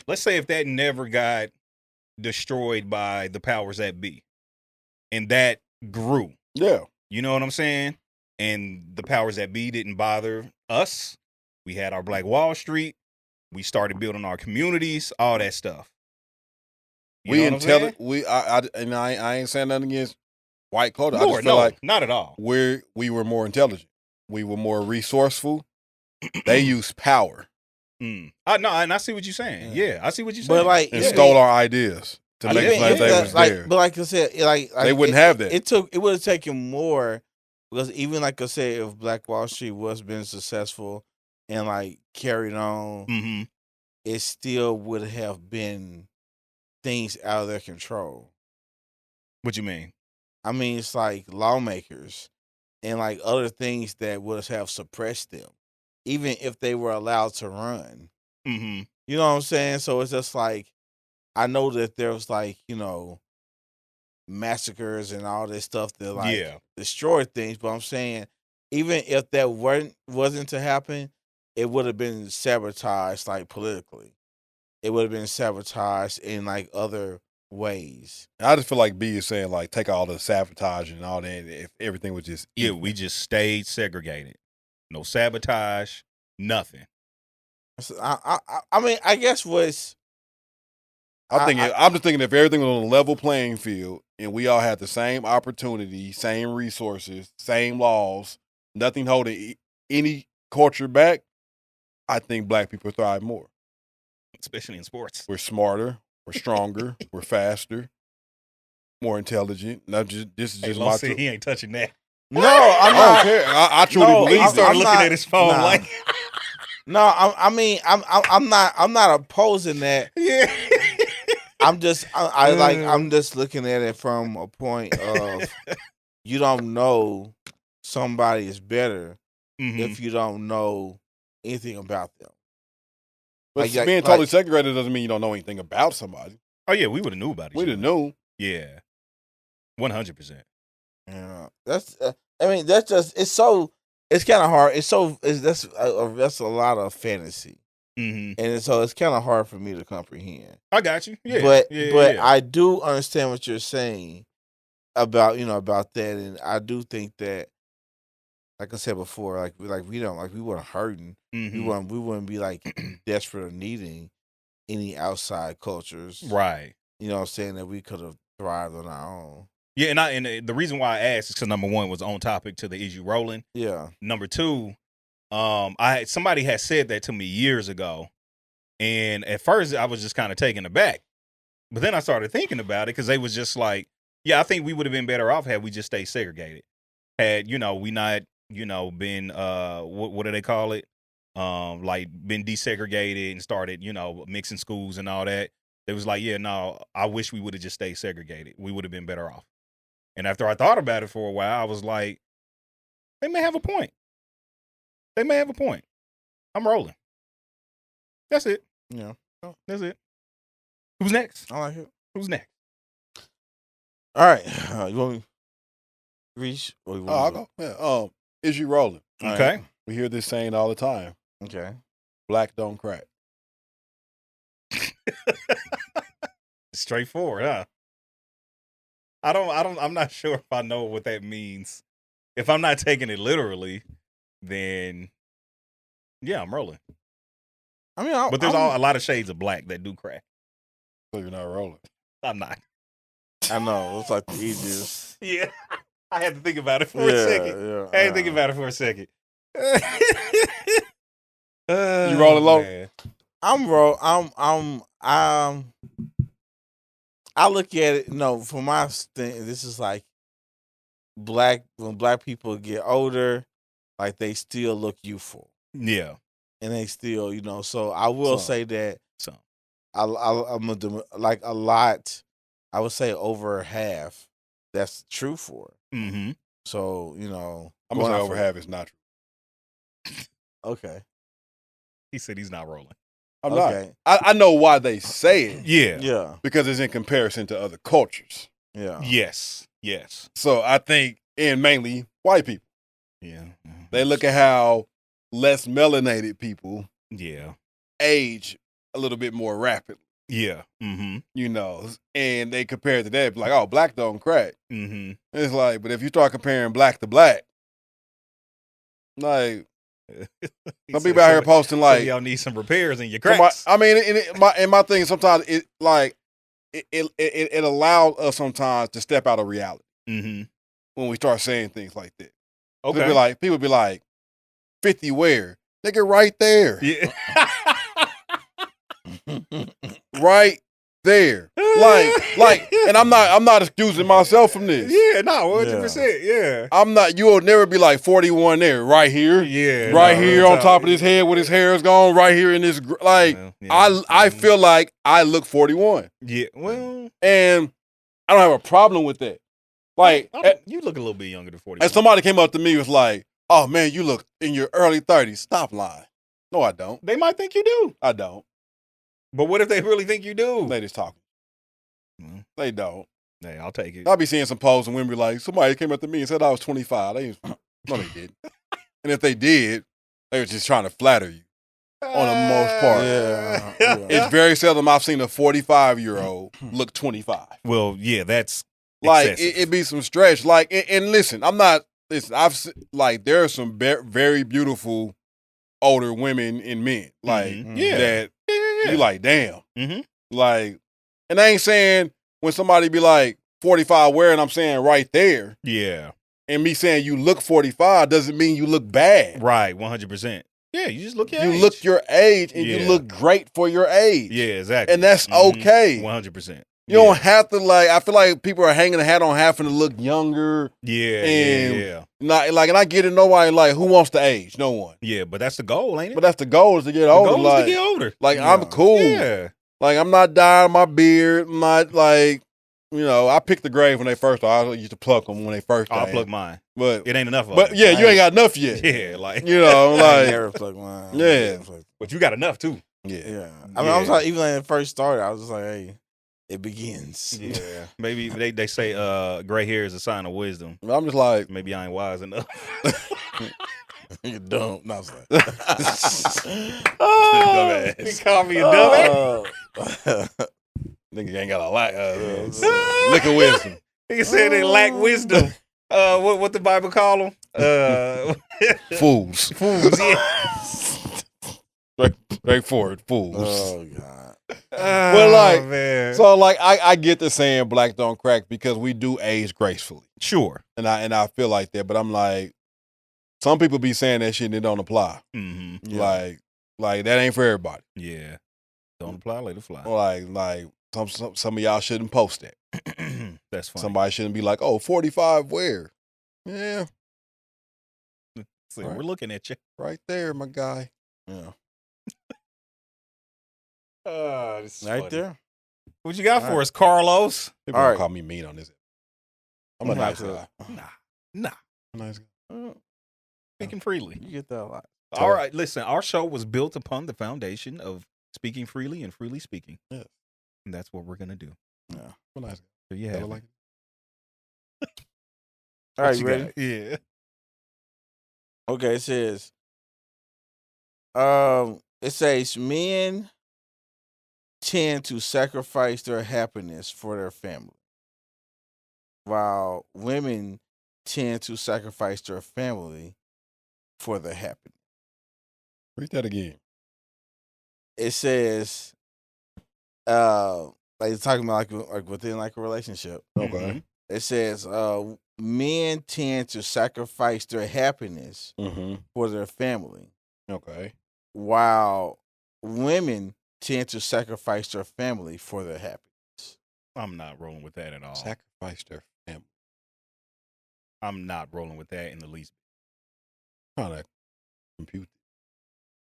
Let's say if that never got destroyed by the powers that be, and that grew. Yeah. You know what I'm saying? And the powers that be didn't bother us. We had our Black Wall Street. We started building our communities, all that stuff. We intelligent. I ain't saying nothing against white culture. I just feel like not at all. we were more intelligent. We were more resourceful. They used power. And I see what you're saying. Yeah, I see what you're saying. But like, and stole our ideas to make it like they was there. But like I said, they wouldn't have that. It would have taken more because even like I said, if Black Wall Street was been successful and like carried on, it still would have been things out of their control. What you mean? I mean, it's like lawmakers and like other things that would have suppressed them, even if they were allowed to run. Mm-hmm. You know what I'm saying? So it's just like, I know that there was like, massacres and all this stuff that like destroyed things, but I'm saying even if that wasn't to happen, it would have been sabotaged like politically. It would have been sabotaged in like other ways. I just feel like B is saying like take all the sabotage and all that. If everything was just we just stayed segregated, no sabotage, nothing. So I mean, I guess I'm just thinking if everything was on a level playing field and we all had the same opportunity, same resources, same laws, nothing holding any culture back, I think black people thrive more. Especially in sports. We're smarter, we're stronger, we're faster. more intelligent. Not just this is Hey, just Lo my said truth. he ain't touching that. No, I I'm don't not. care. I truly No, believe He started I'm looking not- at his phone nah. like, No, I'm not opposing that. yeah. I'm just I'm just looking at it from a point of you don't know somebody is better Mhm. if you don't know anything about them. But Like- being like- totally segregated doesn't mean you don't know anything about somebody. Oh yeah, we would have knew about it. We didn't know. Yeah, 100%. Yeah, that's. I mean, that's just. It's so. It's kind of hard. That's a lot of fantasy, Mm-hmm. and so it's kind of hard for me to comprehend. I got you. Yeah, but yeah. I do understand what you're saying about about that, and I do think that, like I said before, we weren't hurting. Mhm. We wouldn't be like desperate or needing any outside cultures. Right. You know what I'm saying, that we could have thrived on our own. Yeah, and the reason why I asked is because number one was on topic to the Is You Rolling. Yeah. Number two, somebody had said that to me years ago, and at first I was just kind of taken aback, but then I started thinking about it because they was just like, yeah, I think we would have been better off had we just stayed segregated. Had we not been what do they call it, like been desegregated and started mixing schools and all that. They was like, yeah, no, I wish we would have just stayed segregated. We would have been better off. And after I thought about it for a while, I was like, they may have a point. They may have a point. I'm rolling. That's it. Yeah. That's it. Who's next? I like it. Who's next? All right. You want me to reach? Or you want I'll me go. Yeah. Is you rolling? All Okay. right. We hear this saying all the time. Okay. Black don't crack. Straightforward, huh? I'm not sure if I know what that means. If I'm not taking it literally, then yeah, I'm rolling. I mean, But there's a lot of shades of black that do crack. So you're not rolling. I'm not. I know. It's like the easiest. Yeah. I had to think about it for a second. Yeah. I had to think about it for a second. You rolling low? Man. I look at it, from my thing, this is like when black people get older, like they still look youthful. Yeah. And they still, so I will say that So I'm like a lot, I would say over half, that's true for it. mm-hmm. So, I'm going to say over half is not true. Okay. He said he's not rolling. I'm Okay. not. I know why they say it. Yeah. Yeah. Because it's in comparison to other cultures. Yeah. Yes. Yes. So I think, and mainly white people, Yeah. they look at how less melanated people Yeah. age a little bit more rapidly, Yeah. Mm-hmm. and they compare it to that, like, oh, black don't crack. Mm-hmm. And it's like, but if you start comparing black to black, like, some people out here posting like, y'all need some repairs in your somebody- cracks. I mean, and my thing sometimes it allows us sometimes to step out of reality Mm-hmm. when we start saying things like that. Okay. People be like, 50 where? Nigga, right there. Yeah. Right there. Like, and I'm not excusing myself from this. Yeah, no, 100%. Yeah. I'm not, you'll never be like 41 there, right here. Yeah. Right no, here real on talk. top of his head with his hair is gone, right here in this, like, Well, yeah. I feel like I look 41. Yeah. Well, And I don't have a problem with that. Like, you look a little bit younger than 40. and somebody came up to me and was like, oh man, you look in your early 30s. Stop lying. No, I don't. They might think you do. I don't. But what if they really think you do? They just talking. Mm. They don't. Hey, I'll take it. I'll be seeing some posts and women be like, somebody came up to me and said I was 25. No, they didn't. And if they did, they were just trying to flatter you on the most part. Yeah. It's very seldom I've seen a 45-year-old look 25. Well, yeah, that's Like, excessive. it be some stretch. Like, and listen, there are some very beautiful older women and men. Like, Mhm. Yeah. that yeah. you like, damn. Mhm. Like, and I ain't saying when somebody be like 45 wearing, I'm saying right there. Yeah. And me saying you look 45 doesn't mean you look bad. Right. 100%. Yeah, you just look your You age. look your age and you Yeah. look great for your age. Yeah, exactly. And that's Mhm. okay. 100%. You don't have to I feel like people are hanging a hat on having to look younger. Yeah. Not and I get it. Nobody who wants to age? No one. Yeah, but that's the goal, ain't it? But that's the goal is to get older. The goal is to get older. I'm cool. Yeah. I'm not dyeing my beard. I'm not I picked the grave when they first. I used to pluck them when they first. I'll plug mine, but it ain't enough. But yeah, you ain't got enough yet. Yeah, I never plugged mine. Yeah, but you got enough too. Yeah. I mean, I was even when it first started, I was just like, hey, it begins. Yeah. Maybe they say gray hair is a sign of wisdom. I'm just like, maybe I ain't wise enough. You're dumb. No, I was like, he called me a dumbass. Nigga ain't got a lack lick of wisdom. He said they lack wisdom. What the Bible call them? Fools. Fools, yeah. Straightforward fools. Oh God. But man. So I get the saying black don't crack because we do age gracefully. Sure. And I feel like that, but I'm like, some people be saying that shit and it don't apply. Mm-hmm. Yeah. Like that ain't for everybody. Yeah. Don't apply, let it fly. Like some of y'all shouldn't post that. That's funny. Somebody shouldn't be like, oh, 45 where? Yeah. See, we're looking at you. Right there, my guy. Yeah. This is Right funny. there. What you got for us, Carlos? People All don't right. call me mean on this. I'm a nice guy. Nah. I'm a nice guy. Speaking freely. You get that a lot. All right, listen, our show was built upon the foundation of speaking freely and freely speaking. Yeah. And that's what we're going to do. Yeah. I'm a nice guy. So you Gotta have like it. it. All right, What you ready? got? Yeah. Okay, it says, men tend to sacrifice their happiness for their family, while women tend to sacrifice their family for their happiness. Read that again. It says, it's talking about like within like a relationship. Okay. Mm-hmm. It says, men tend to sacrifice their happiness for their family, Okay. while women tend to sacrifice their family for their happiness. I'm not rolling with that at all. Sacrifice their family. I'm not rolling with that in the least. Trying to compute.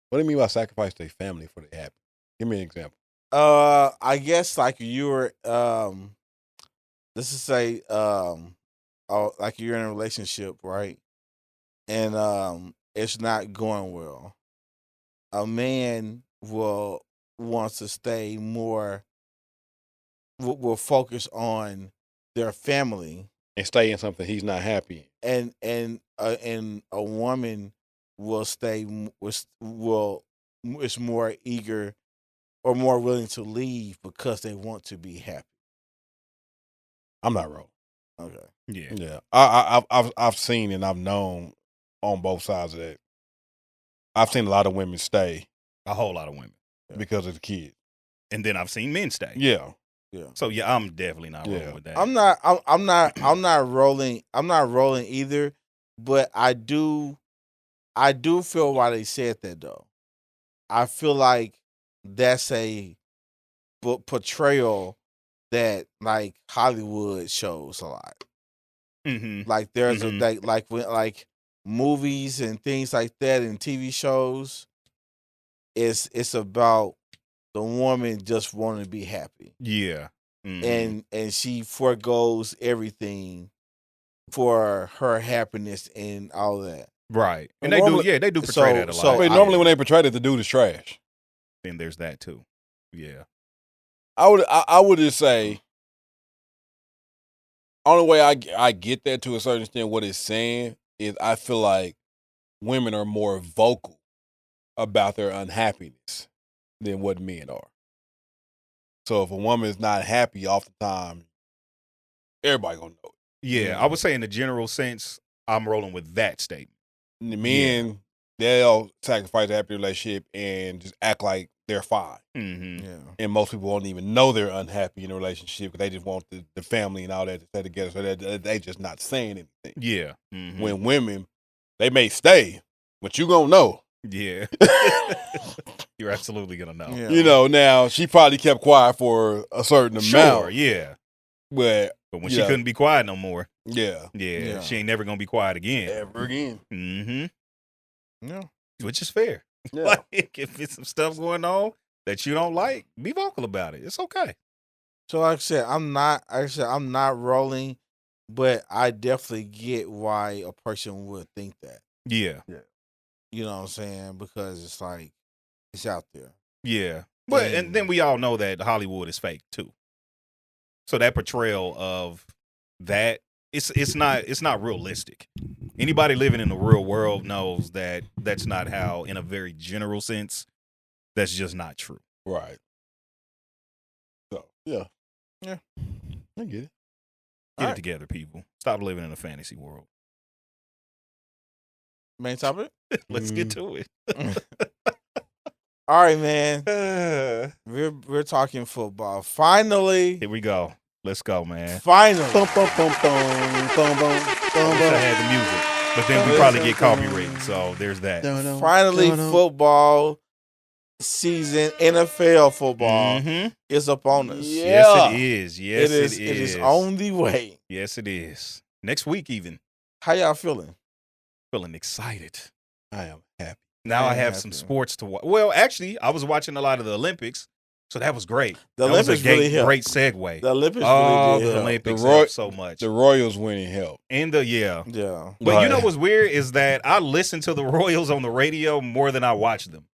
What do you mean by sacrifice their family for their happiness? Give me an example. I guess like you're let's just say like you're in a relationship, right? And it's not going well. A man will wants to stay more will focus on their family And stay in something he's not happy in. and a woman will stay is more eager or more willing to leave because they want to be happy. I'm not wrong. Okay. Yeah. Yeah. I've seen and I've known on both sides of that. I've seen a lot of women stay A whole lot of women. because of the kids. And then I've seen men stay. Yeah. Yeah. So yeah, I'm definitely not rolling with that. I'm not rolling either, but I do feel why they said that though. I feel like that's a portrayal that like Hollywood shows a lot. Mm-hmm. Like there's like movies and things like that and TV shows. It's about the woman just wanting to be happy. Yeah. Mm-hmm. And she forgoes everything for her happiness and all that. Right. And normally- they do portray that a lot. Wait, normally when they portray that, the dude is trash. then there's that too. Yeah. I would just say, only way I get that to a certain extent, what it's saying is I feel like women are more vocal about their unhappiness than what men are. So if a woman is not happy, oftentimes everybody gonna know it. Yeah. I would say in the general sense, I'm rolling with that statement. And the men, they'll sacrifice a happy relationship and just act like they're fine. Mm-hmm. Yeah. And most people won't even know they're unhappy in a relationship because they just want the family and all that to stay together. So that they just not saying anything. Yeah. Mm-hmm. When women, they may stay, but you gonna know Yeah. You're absolutely going to know. Yeah. You know, now she probably kept quiet for a certain Sure, amount. yeah. But when she couldn't be quiet no more, yeah. She ain't never going to be quiet again. Ever again. Mm-hmm. Yeah. Which is fair. Yeah. Like, if it's some stuff going on that you don't like, be vocal about it. It's okay. So like I said, I'm not rolling, but I definitely get why a person would think that. Yeah. You know what I'm saying? Because it's like it's out there. Yeah. But and then we all know that Hollywood is fake too. So that portrayal of that it's not realistic. Anybody living in the real world knows that that's not how, in a very general sense, that's just not true. Right. So yeah. I get it. Get it together, people. Stop living in a fantasy world. Main topic? Let's get to it. All right, man. We're talking football. Finally. Here we go. Let's go, man. Finally. Bum, bum, bum, bum, bum, bum, I wish I had the music. But then we probably get copyrighted, so there's that. Finally, football season, NFL football is upon us. Yeah. Yes, it is. Yes, it is. It is on the way. Yes, it is. Next week, even. How y'all feeling? Feeling excited. I am happy. Now I have some sports to watch. Well, actually, I was watching a lot of the Olympics, so that was great. The that Olympics was a really helped. great segue. The Olympics oh, really did the help. Olympics helped so much. The Royals winning helped. And the Yeah. But you know what's weird is that I listen to the Royals on the radio more than I watch them.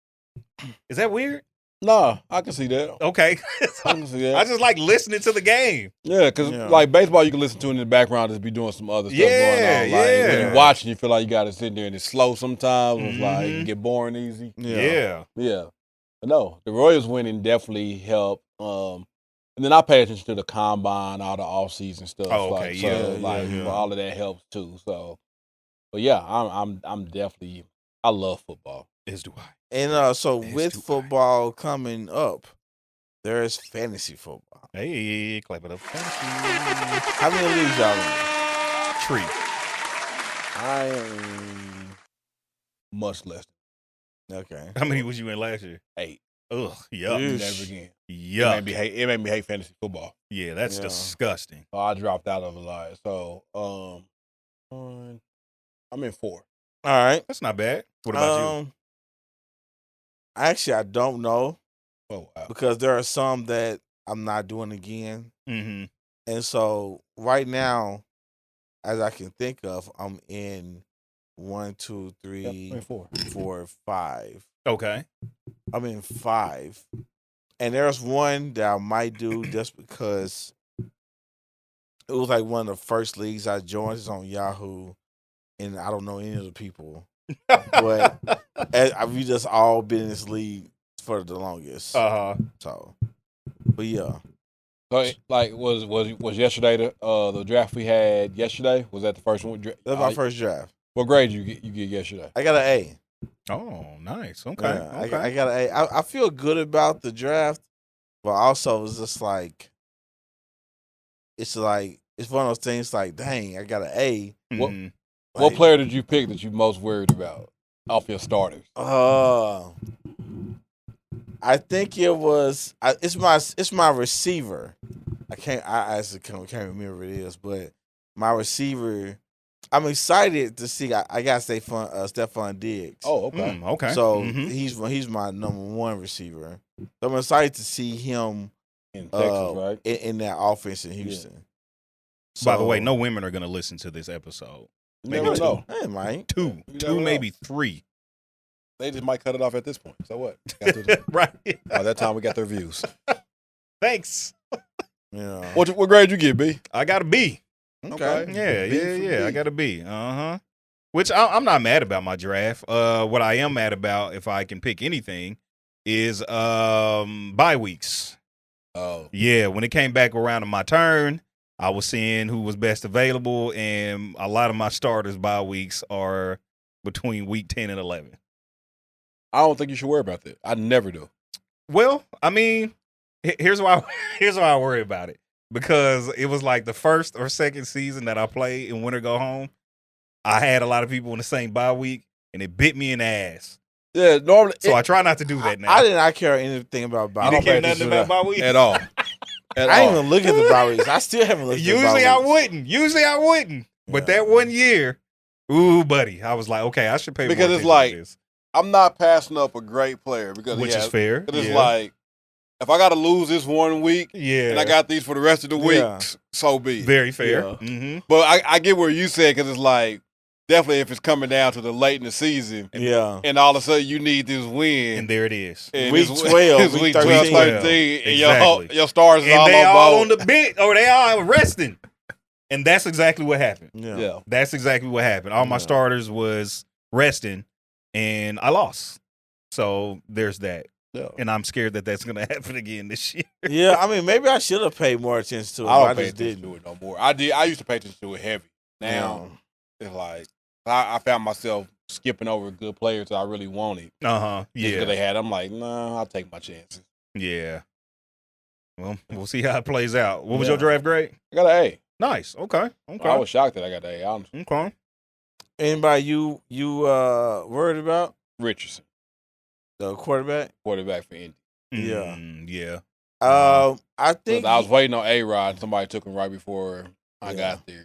Is that weird? No, I can see that. Okay. I can see that. I just like listening to the game. Yeah, because like baseball, you can listen to in the background, just be doing some other stuff going on. Like, when you're watching, you feel like you got to sit there and it's slow sometimes. It's like it can get boring easy. Yeah. But no, the Royals winning definitely helped. And then I pay attention to the combine, all the off-season stuff. Oh, okay, so all of that helps too. So, but yeah, I'm definitely, I love football. As do I. And so with football coming up, there's fantasy football. Hey, clap it up. Fantasy. How many leagues y'all in? 3. I am much less. Okay. How many was you in last year? 8. Ugh, yuck. Never again. Yuck. It made me hate fantasy football. Yeah, that's disgusting. So I dropped out of a lot. So I'm in 4. All right. That's not bad. What about you? Actually, I don't know. Oh, wow. Because there are some that I'm not doing again. Mm-hmm. And so right now, as I can think of, I'm in 1, 2, 3, 4, 5. Okay. I'm in 5. And there's one that I might do just because it was like one of the first leagues I joined. It's on Yahoo. And I don't know any of the people. But we just all been in this league for the longest. So, but yeah. So, like, was yesterday the draft we had yesterday? Was that the first one? That was my first draft. What grade you get yesterday? I got an A. Oh, nice. Okay. Yeah, okay. I got an A. I feel good about the draft, but also it's just like it's one of those things. Like, dang, I got an A. Mm-hmm. What player did you pick that you most worried about off your starters? I think it was it's my receiver. I actually can't remember what it is, but my receiver. I'm excited to see. I got Stephon Diggs. Oh, okay. Okay. So he's my number 1 receiver. So I'm excited to see him in Texas, right? In that offense in Houston. Yeah. So, by the way, no women are going to listen to this episode. Maybe 2. Hey, might 2, maybe 3. They just might cut it off at this point. So what? Right. By that time, we got their views. Thanks. Yeah. What grade you get, B? I got a B. Okay. Yeah. I got a B. Which I'm not mad about my draft. What I am mad about, if I can pick anything, is bye weeks. Oh. Yeah, when it came back around to my turn, I was seeing who was best available, and a lot of my starters bye weeks are between week 10 and 11. I don't think you should worry about that. I never do. Well, I mean, here's why I worry about it. Because it was like the first or second season that I played in Winter Go Home. I had a lot of people in the same bye week, and it bit me in the ass. Yeah, normally So I try not to do that now. I did not care anything about bye You didn't weeks. care nothing about bye weeks? at all. At I all. didn't even look at the bye weeks. I still haven't looked at the bye Usually I weeks. wouldn't. But that one year, ooh, buddy, I was like, okay, I should pay Because more it's attention like- to this. I'm not passing up a great player because Which is fair. It's Yeah. like if I got to lose this 1 week Yeah. and I got these for the rest of the week, Yeah. so be it. very fair. Yeah. Mm-hmm. But I get where you said because it's like definitely if it's coming down to the late in the season Yeah. and all of a sudden you need this win. And there it is. and Week it's 12, it's week week 13. 12, 13, and Exactly. your stars is And all they on all board. on the bench, or they all resting. And that's exactly what happened. Yeah. Yeah. That's exactly what happened. All my Yeah. starters was resting, and I lost. So there's that. Yeah. And I'm scared that that's going to happen again this year. Yeah, I mean, maybe I should have paid more attention to it. I but don't pay just attention didn't. to it no more. I did. I used to pay attention to it heavy. Now it's like I found myself skipping over good players that I really wanted. Uh-huh. Just Yeah. because they had. I'm like, nah, I'll take my chances. Yeah. Well, we'll see how it plays out. What was Yeah. your draft grade? I got an A. Nice. Okay. Okay. I was shocked that I got an A. I'm Okay. Anybody you worried about? Richardson, The quarterback? quarterback for Indy. Yeah. Yeah. I think 'Cause I was waiting on A-Rod. And somebody took him right before I got there.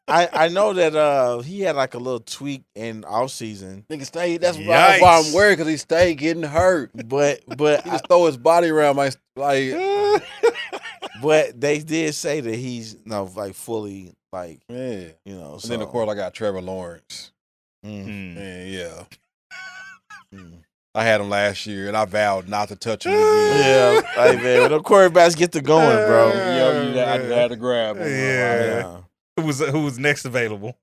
I know that he had like a little tweak in off season, Nigga stayed. That's Yikes. why I'm worried because he stayed getting hurt. but He just throw his body around my like. but they did say that he's like fully like Yeah. So. And then of course I got Trevor Lawrence. Mm. And yeah, Mm. I had him last year, and I vowed not to touch him again. Yeah, like man, when the quarterbacks get to going, bro. I just had to grab him. Yeah. Who was next available?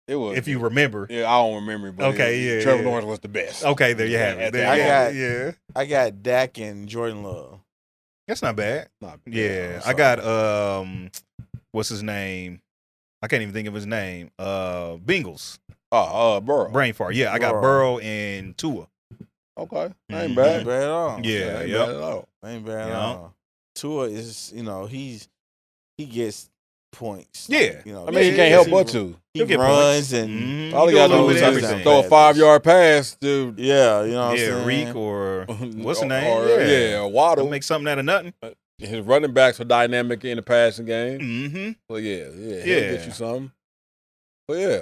It was. If you remember. Yeah, I don't remember. But Okay, yeah, Trevor yeah. Lawrence was the best. Okay, there you have Yeah, it. There I you got- have it. Yeah. I got Dak and Jordan Love. That's not bad. Not bad. Yeah. I so- got what's his name? I can't even think of his name. Bengals. Burrow. Brain fart. Yeah, I got Burrow. Burrow and Tua. Okay, Mhm. ain't Ain't bad. bad at all. Yeah, ain't yep. bad at all. Ain't bad at Yeah. all. Tua is, he gets points. Yeah. I mean, he can't help but to. He He'll get runs points. and Mhm. All he do a got to little do bit is of just everything. throw a 5-yard pass, dude. yeah, you know what I'm Yeah, saying? Reek or what's the name? Or, Yeah. Waddle. They'll make something out of nothing. His running backs are dynamic in the passing game. Mm-hmm. But yeah, he'll Yeah. get you something. But yeah,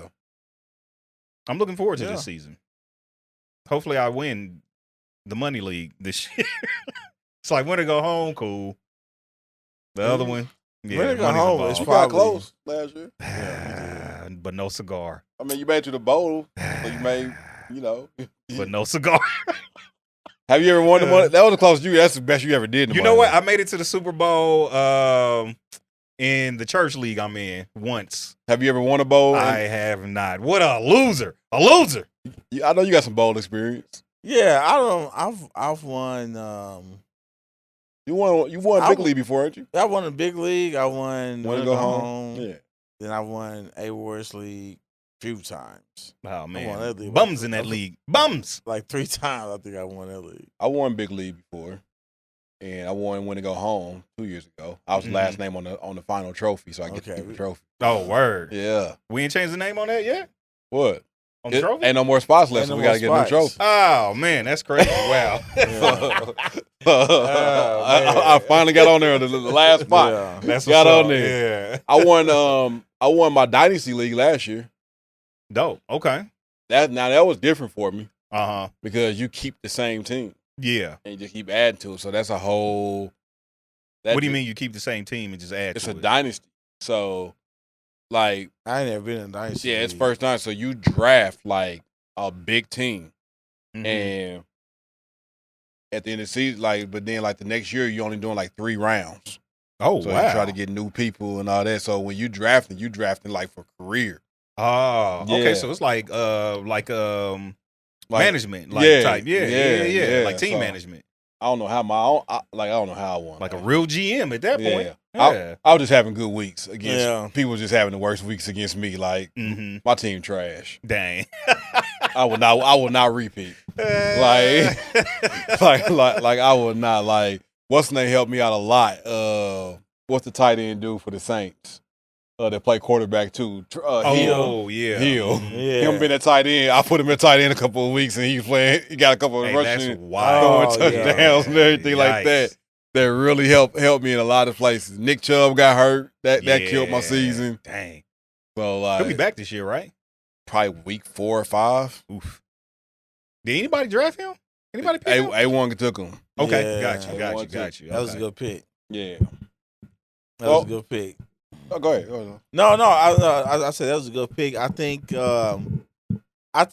I'm looking forward to Yeah. this season. Hopefully, I win the money league this year. It's like when to go home, cool. The other one, yeah, When to go money's home involved. you Probably. got close last year. But no cigar. I mean, you made it to the bowl, so you made, But no cigar. Have you ever won the money? That was the closest you. That's the best you ever did. In the You money know what? league. I made it to the Super Bowl in the church league I'm in once. Have you ever won a bowl? I have not. What a loser! A loser. I know you got some bowl experience. Yeah, I've won. You won I big w- league before, ain't you? I won a big league. I won Want to go home? Yeah. Then I won Awards League a few times, Oh that man, league. bums in that league. Bums. like 3 times. I think I won that league. I won big league before, and I won when to go home 2 years ago. I was last name on the final trophy, so I get to Okay. keep the trophy. Oh word. Yeah. We ain't changed the name on that yet. What? On the trophy. Ain't no more spots left, Ain't so no we more got to get a new spots. trophy. Oh man, that's crazy. Wow. I finally got on there the last spot. Yeah. That's Got what's on up. there. Yeah. I won my dynasty league last year. Dope. Okay. That was different for me Uh huh. because you keep the same team Yeah. and you just keep adding to it. So that's a whole. What do you mean you keep the same team and just add It's to a it? dynasty. So, like, I ain't never been in a dynasty. yeah, it's league. first time. So you draft like a big team, Mhm. and at the end of the season, but then the next year you only doing like 3 rounds. Oh So wow. you try to get new people and all that. So when you drafting like for career. Oh, Yeah. okay. So it's like management, yeah, type. Yeah, yeah. like team So, management, I don't know how I don't know how I won. like a real GM at that point. Yeah. Yeah. I was just having good weeks against Yeah. people. Just having the worst weeks against me. Like Mm-hmm. my team trash. Dang. I will not repeat. Like I would not like. What's name helped me out a lot. What's the tight end do for the Saints? that play quarterback too. Hill. Oh, yeah. Hill. Yeah. Him being at tight end. I put him at tight end a couple of weeks, and he was playing. He got a couple of Hey, rushing, that's wild. throwing touchdowns and everything like that. That really helped me in a lot of places. Nick Chubb got hurt. That killed my season. Dang. So like, He'll be back this year, right? probably week 4 or 5. Oof. Did anybody draft him? Anybody pick him? A1 took him. Okay, Yeah. got you. That was a good pick. Yeah. That was a good pick. Oh, go ahead. Go ahead. No, I said that was a good pick. I think one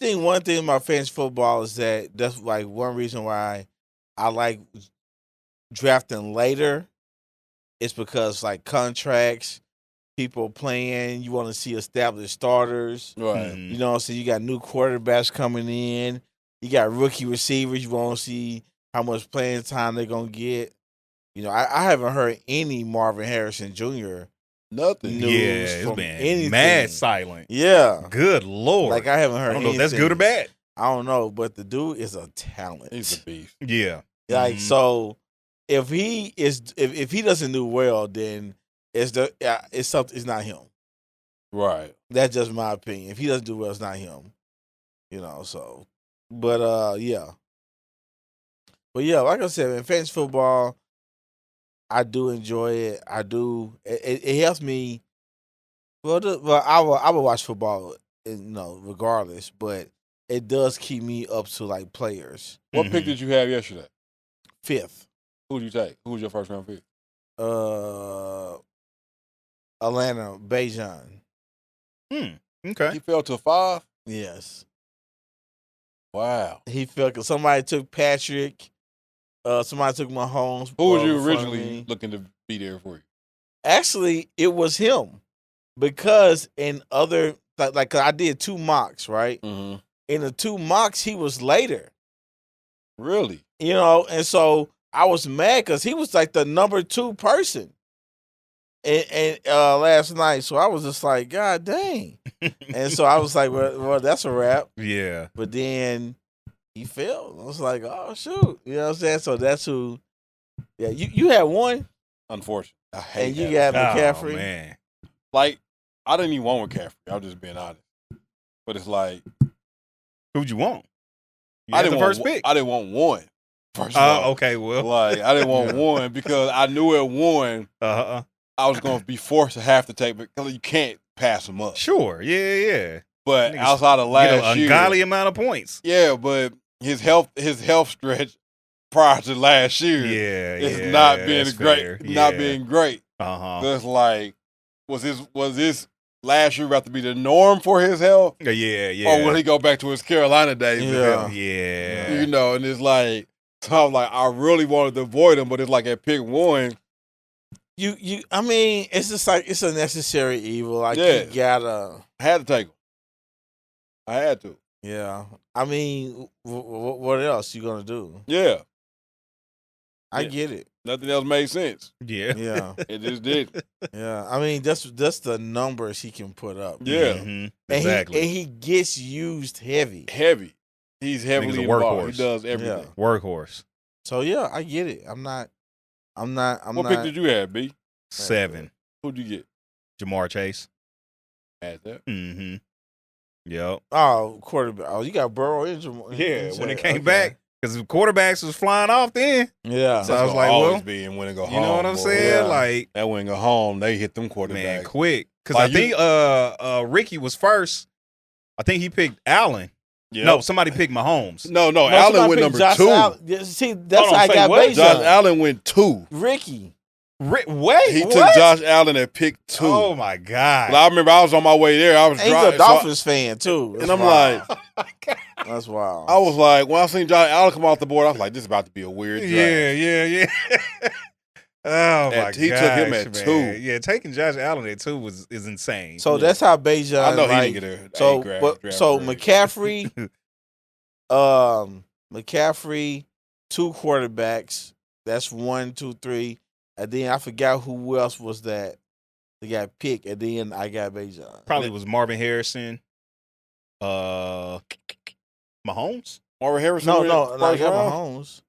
thing about fantasy football is that's like one reason why I like drafting later. It's because like contracts, people playing, you want to see established starters. Right. Mhm. You know, so you got new quarterbacks coming in. You got rookie receivers. You want to see how much playing time they're gonna get. You know, I haven't heard any Marvin Harrison Jr. Nothing. news Yeah, it's from been anything. mad silent. Yeah, Good Lord. like I haven't heard. I don't know if anything. that's good or bad. I don't know, but the dude is a talent. He's a beast. Yeah. Like Mhm. so, if he doesn't do well, then it's something. It's not him. Right. That's just my opinion. If he doesn't do well, it's not him. You know. So, but yeah. But yeah, like I said, in fantasy football, I do enjoy it. I do. It helps me. Well, I will watch football, regardless. But it does keep me up to like players. What Mhm. pick did you have yesterday? 5th. Who did you take? Who was your first round pick? Atlanta Bejan. Okay. He fell to 5. Yes, Wow. he felt because somebody took Patrick. Somebody took Mahomes. Who was you in front of originally me. looking to be there for you? Actually, it was him because in other like 'cause I did 2 mocks, right? Mm-hmm. In the 2 mocks, he was later. Really? You know, and so I was mad because he was like the number 2 person. And last night, so I was just like, God dang. And so I was like, well, that's a wrap. Yeah. But then he fell. I was like, oh shoot. You know what I'm saying? So that's who. Yeah, you had one Unfortunate. I hate and you that. got McCaffrey. Oh, man. Like, I didn't even want McCaffrey. I'm just being honest. But it's like, Who'd you want? You I had didn't the want first pick. I didn't want one. First of all. Okay. Well. Like, I didn't want one because I knew at one I was going to be forced to have to take because you can't pass him up. Sure. Yeah. But Niggas outside of Get last an year, ungodly amount of points. yeah, but his health stretch prior to last year is not being that's great. fair. Not Yeah. being great. Uh-huh. So it's like, was this last year about to be the norm for his health? Yeah. Or will he go back to his Carolina days of Yeah. health? Yeah. You know, and it's like, so I'm like, I really wanted to avoid him, but it's like at pick 1. I mean, it's just like it's a necessary evil. Like Yeah. you gotta. I had to take him. I had to. Yeah. I mean, what else you gonna do? Yeah. I Yeah. get it. Nothing else made sense. Yeah. Yeah. It just did. Yeah. I mean, that's the numbers he can put up. Yeah. Mhm. And Exactly. he gets used heavy. Heavy. He's heavily Nigga's a involved. workhorse. He does everything. Yeah. Workhorse. So yeah, I get it. I'm not. What pick did you have, B? 7. Who'd you get? Jamar Chase. Had that. Mm-hmm. Yep. Oh, quarterback. Oh, you got Burrow in Jamal. Yeah. When it came back, because the quarterbacks was flying off then. Yeah. So I was That's like, gonna always well, be and when it go home. You know what I'm boy. saying? Yeah. Like, That when it go home, they hit them quarterbacks. man, quick. Because Like I think Ricky was first. I think he picked Allen. Yep. No, somebody picked Mahomes. No, No, Allen somebody went picked number Josh 2. Allen. Yeah, see, that's Hold on, how I say got what? Bejan. Josh Allen went 2. Ricky. Wait, He what? took Josh Allen at pick 2. Oh my God. Well, I remember I was on my way there. I was And he's driving. a Dolphins fan too. and I'm like, that's wild. I was like, when I seen Josh Allen come off the board, I was like, this is about to be a weird draft. Yeah. Oh my God. He took him at 2. Yeah, taking Josh Allen at 2 is insane. So that's how Bejan. I know he like, didn't get a so, draft. McCaffrey, McCaffrey, 2 quarterbacks. That's 1, 2, 3, and then I forgot who else was that. They got picked, and then I got Bejan. Probably was Marvin Harrison. Mahomes? Marvin Harrison. No, went I first got round? Mahomes.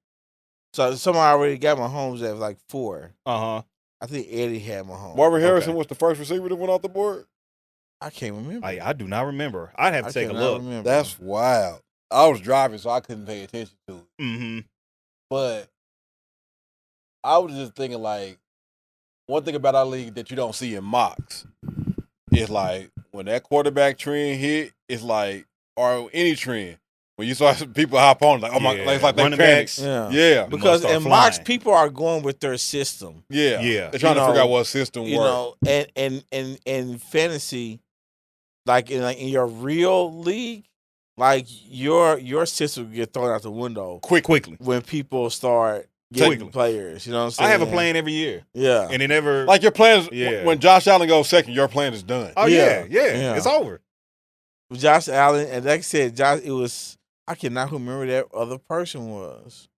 So somebody already got Mahomes at like 4. Uh-huh. I think Eddie had Mahomes. Marvin Harrison Okay. was the first receiver that went off the board. I can't remember. I do not remember. I'd have to take a cannot look. remember. That's wild. I was driving, so I couldn't pay attention to it. Mm-hmm. But I was just thinking, like, one thing about our league that you don't see in mocks is like when that quarterback trend hit, it's like, or any trend. When you saw people hop on, like, oh my, Yeah. it's like they Running panic. backs. Yeah. Because start in mocks, flying. people are going with their system. Yeah. Yeah. They're trying to You figure know, out what system You works. know, and in fantasy, like in your real league, like your system will get thrown out the window Quickly. when people start getting Quickly. players. You know what I'm saying? I have a plan every year, Yeah. and it never. Like your plan is, Yeah. when Josh Allen goes second, your plan is done. oh Yeah. yeah, it's over. Josh Allen, and like I said, it was, I cannot remember that other person was.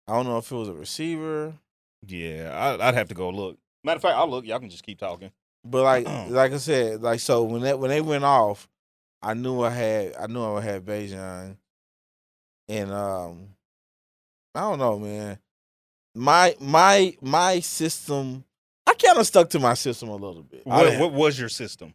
I don't know if it was a receiver, Yeah, I'd have to go look. Matter of fact, I'll look. Y'all can just keep talking. but like I said, like so when they went off, I knew I had Beijing, and I don't know, man. My system, I kind of stuck to my system a little bit. What was your system?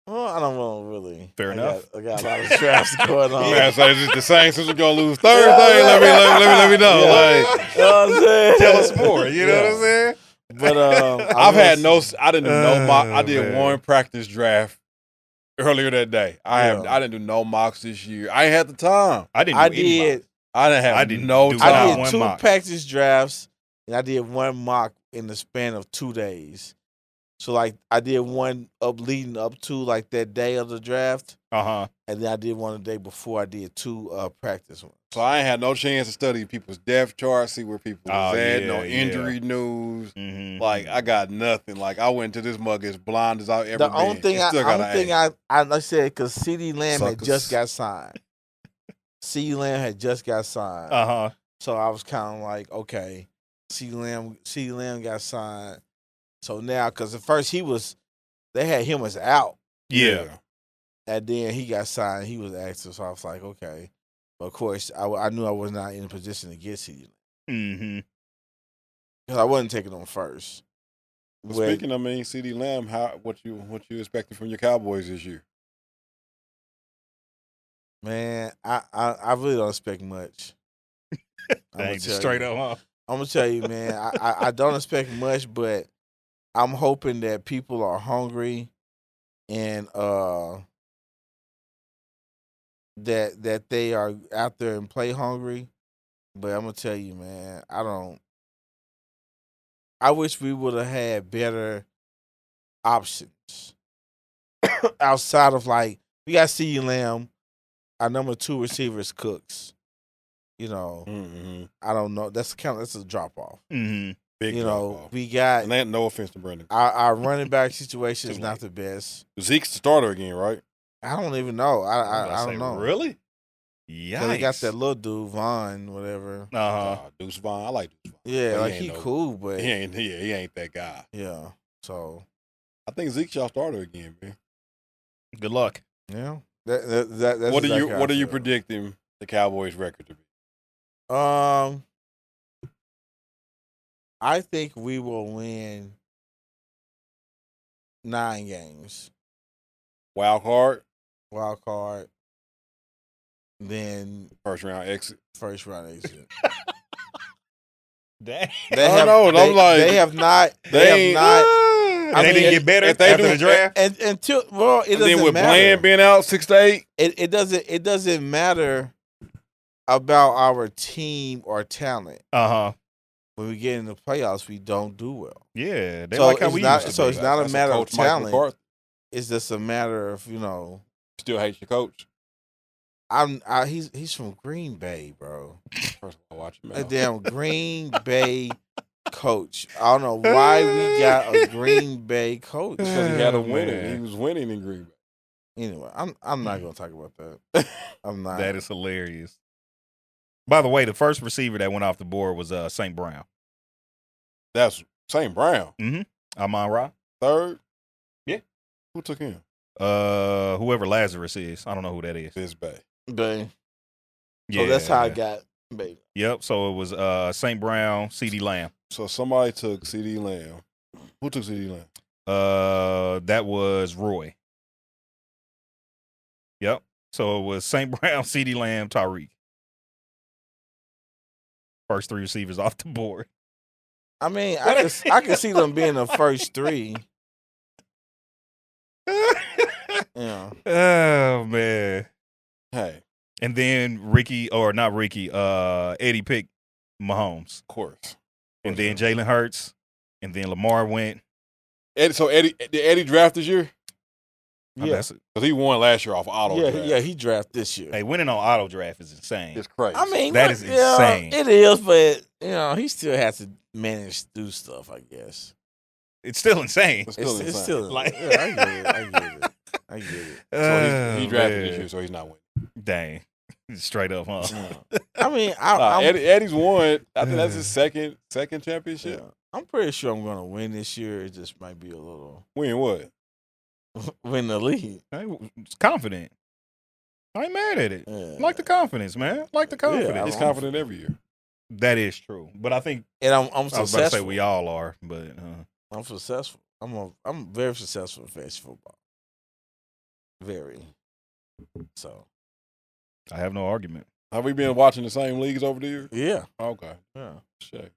Well, I don't want to really. Fair enough. I got a lot of drafts going on. Man, so is it the same since we're gonna lose Thursday? Let me know. Yeah. Like, You know what I'm saying? Tell us more. You know what I'm saying? But I didn't do no mock. I did man. one practice draft earlier that day. I didn't do no mocks this year. I ain't had the time. I didn't. I do any did. mock. I didn't have I didn't no do time. I Wow. did One 2 mock. practice drafts, and I did 1 mock in the span of 2 days. So like I did one leading up to like that day of the draft, Uh-huh. and then I did one the day before. I did 2 practice ones. So I ain't had no chance to study people's depth charts, see where people was Oh, at, yeah, no yeah. injury news. Mm-hmm. Like I got nothing. Like I went to this mug as blind as I've ever The been. only thing and still gotta ask. I like I said, because CD Lamb had Suckers. just got signed. CD Lamb had just got signed. Uh-huh. So I was kind of like, okay, CD Lamb got signed. So now, because at first they had him as out, Yeah. and then he got signed. He was active, so I was like, okay. But of course, I knew I was not in a position to get CD Lamb Mm-hmm. because I wasn't taking him first. But With- speaking of CD Lamb, what you expecting from your Cowboys this year? man, I really don't expect much. Dang, just straight up, huh? I'm gonna tell you, man. I don't expect much, but I'm hoping that people are hungry and that they are out there and play hungry. But I'm gonna tell you, man, I wish we would have had better options outside of like we got CeeDee Lamb, our number 2 receiver is Cooks. You know, Mm-hmm. I don't know. That's a drop off. Mm-hmm. Big You know, drop-off. we got And that, no offense to Brandon. our running back situation is Too not late. the best. Zeke's the starter again, right? I don't even know. I don't know. Really? So Yeah. they got that little dude, Vaughn, whatever. Uh-huh. Deuce Vaughn. I like Deuce Vaughn. Yeah, But like ain't he no- cool, but He ain't that guy. yeah. So I think Zeke's y'all starter again, man. Good luck. yeah, that's What exactly how are I you feel. predicting the Cowboys' record to be? I think we will win 9 games. Wild card, Wild card. Then first round exit. first round exit. Dang. I know, and I'm like, they have not. they They have ain't- not. They didn't get better if they after do- the draft. And until well, it And then doesn't with matter. Bland being out 6 to 8, It doesn't matter about our team or talent. Uh-huh. When we get in the playoffs, we don't do well. Yeah. They So like how it's we not- used to so be. it's not a That's matter of Coach Mike talent. McCarthy. It's just a matter of Still hates your coach. he's from Green Bay, bro. First of all, watch your A mouth. damn Green Bay coach. I don't know why we got a Green Bay coach. Because he had a Oh, winning. man. He was winning in Green Bay. Anyway, I'm not gonna talk about that. I'm not. That is hilarious. By the way, the first receiver that went off the board was St. Brown. That's St. Brown. Amon-Ra. Third? Yeah. Who took him? Whoever Lazarus is. I don't know who that is. This Bay. Bay. Yeah. So that's how I got Bay. Yep. So it was St. Brown, CeeDee Lamb. So somebody took C.D. Lamb. Who took C.D. Lamb? That was Roy. Yep. So it was St. Brown, C.D. Lamb, Tyreek. First 3 receivers off the board. I mean, I can see them being the first 3. Yeah. Oh man. Hey, And then Eddie picked Mahomes. of course. And then Jalen Hurts. And then Lamar went. Did Eddie draft this year? Yeah. Because he won last year off auto draft. Yeah, he drafted this year. Hey, winning on auto draft is insane. It's crazy. I mean, that is insane. It is, but he still has to manage through stuff, I guess. It's still insane. It's still insane. It's still Like- I get it. So he drafted this year, so he's not winning. Dang. Straight up, huh? I mean, Eddie's won. I think that's his second championship. yeah, I'm pretty sure I'm going to win this year. It just might be a little Win what? win the league. Hey, it's confident. I ain't mad at it. Yeah. Like the confidence, man. Like the confidence. He's confident every year. That is true. But I think And I'm I was about to successful. say we all are, but I'm successful. I'm very successful in fantasy football. Very. So I have no argument. Have we been watching the same leagues over the years? yeah, Okay. yeah. Shit.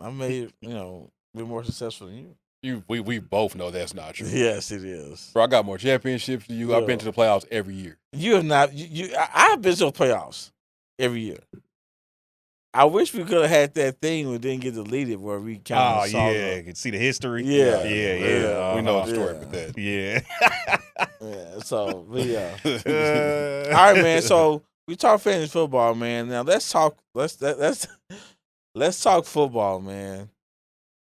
I made be more successful than you. We both know that's not true. Yes, it is. Bro, I got more championships than you. I've been to the playoffs every year. You have not. I've been to the playoffs every year. I wish we could have had that thing we didn't get deleted where we kind Oh of saw yeah, you can see the history. Yeah. Yeah. We know the story Yeah. with that. Yeah. Yeah, so but yeah. All right, man. So we talk fantasy football, man. Now let's talk. Let's talk football, man.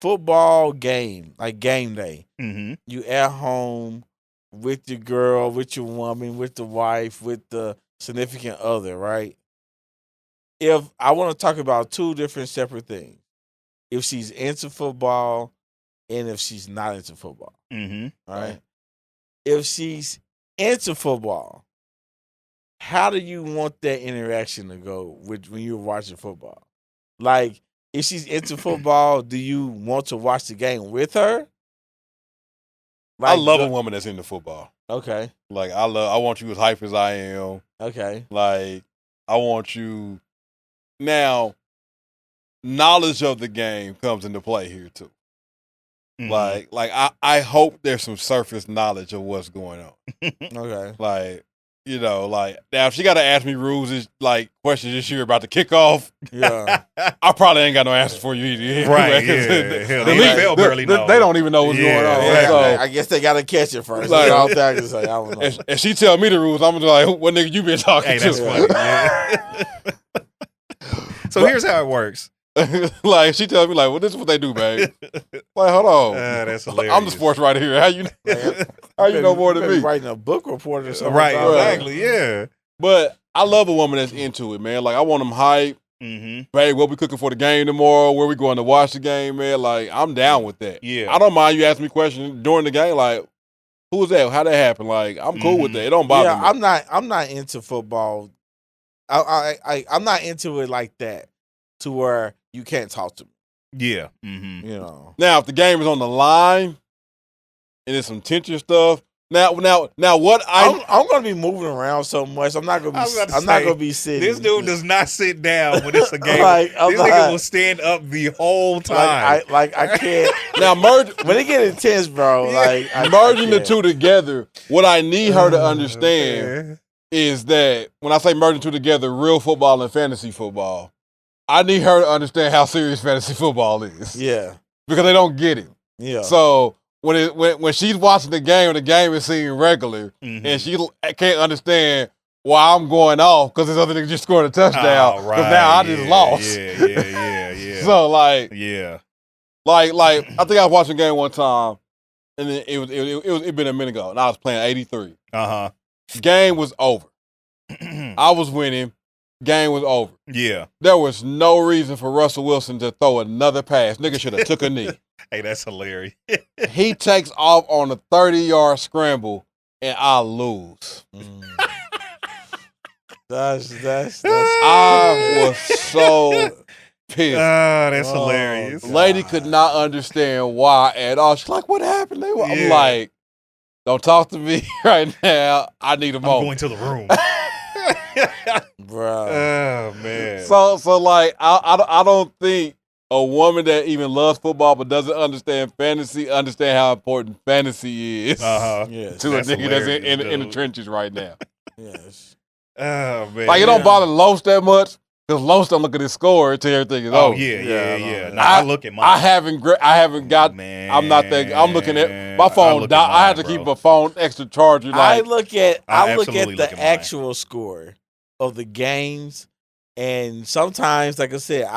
Football game, like game day. Mm-hmm. You at home with your girl, with your woman, with the wife, with the significant other, right? If I want to talk about 2 different separate things, if she's into football and if she's not into football, Mm-hmm. all right? If she's into football, how do you want that interaction to go when you're watching football? Like, if she's into football, do you want to watch the game with her? I love a woman that's into football. Okay. Like I want you as hype as I am. Okay. Like I want you. Now, knowledge of the game comes into play here too. Mm-hmm. Like I hope there's some surface knowledge of what's going on. Okay. Like, like now if she got to ask me rules, like questions this year about the kickoff, Yeah. I probably ain't got no answers for you either. Right, Because yeah. Hell, the the league- NFL barely know. They don't even know what's Yeah, going on. exactly. So, I guess they got to catch it first. Like- That's all I can say. I don't know. and she tell me the rules, I'm gonna be like, what nigga you been talking Hey, to? that's funny. Yeah. So here's how it works. Like she tells me like, well, this is what they do, babe. Like, hold on. That's hilarious. I'm the sports writer here. How you know more than Maybe me? writing a book report or something. Right, about that. exactly. Yeah. But I love a woman that's into it, man. Like I want them hype. Mm-hmm. Babe, what we cooking for the game tomorrow? Where we going to watch the game, man? Like I'm down with that. Yeah. I don't mind you asking me questions during the game. Like, who was that? How that happened? Like, I'm cool with that. It don't bother me. I'm not into football. I'm not into it like that to where you can't talk to me. Yeah. Mm-hmm. Now, if the game is on the line and there's some tension stuff, now what I'm gonna be moving around so much. I'm not gonna be. I'm not gonna be sitting. This dude does not sit down when it's a game. Like, this I'm nigga not- will stand up the whole time. I can't. now merge When it get intense, bro. Like merging the can't. two together. What I need her to understand is that when I say merging two together, real football and fantasy football, I need her to understand how serious fantasy football is. Yeah. Because they don't get it. Yeah. So when she's watching the game and the game is seeming regular, Mhm. and she can't understand why I'm going off because this other nigga just scored a touchdown. Oh, Because now I just lost. Yeah. So like yeah. I think I was watching a game one time, and then it been a minute ago, and I was playing 83. Uh-huh. Game was over. I was winning. Game was over. Yeah. There was no reason for Russell Wilson to throw another pass. Nigga should have took a knee. Hey, that's hilarious. He takes off on a 30-yard scramble, and I lose. That's I was so pissed. That's hilarious. The lady could not understand why at all. She's like, what happened? I'm Yeah. like, don't talk to me right now. I need a I'm moment. going to the room. Bro. Oh man. So like, I don't think a woman that even loves football but doesn't understand fantasy understand how important fantasy is Yes. to That's a nigga that's hilarious, in the dude. trenches right now. Yes. Oh man. Like, it don't bother Los that much because Los don't look at his score until everything is Oh over. yeah. no, Nah, I look at mine. I haven't got. Man, I'm not that. I'm looking at my I phone. look at I have to mine, keep bro. a phone extra charger. I Like, look at I the absolutely look at mine. actual score of the games, and sometimes, like I said,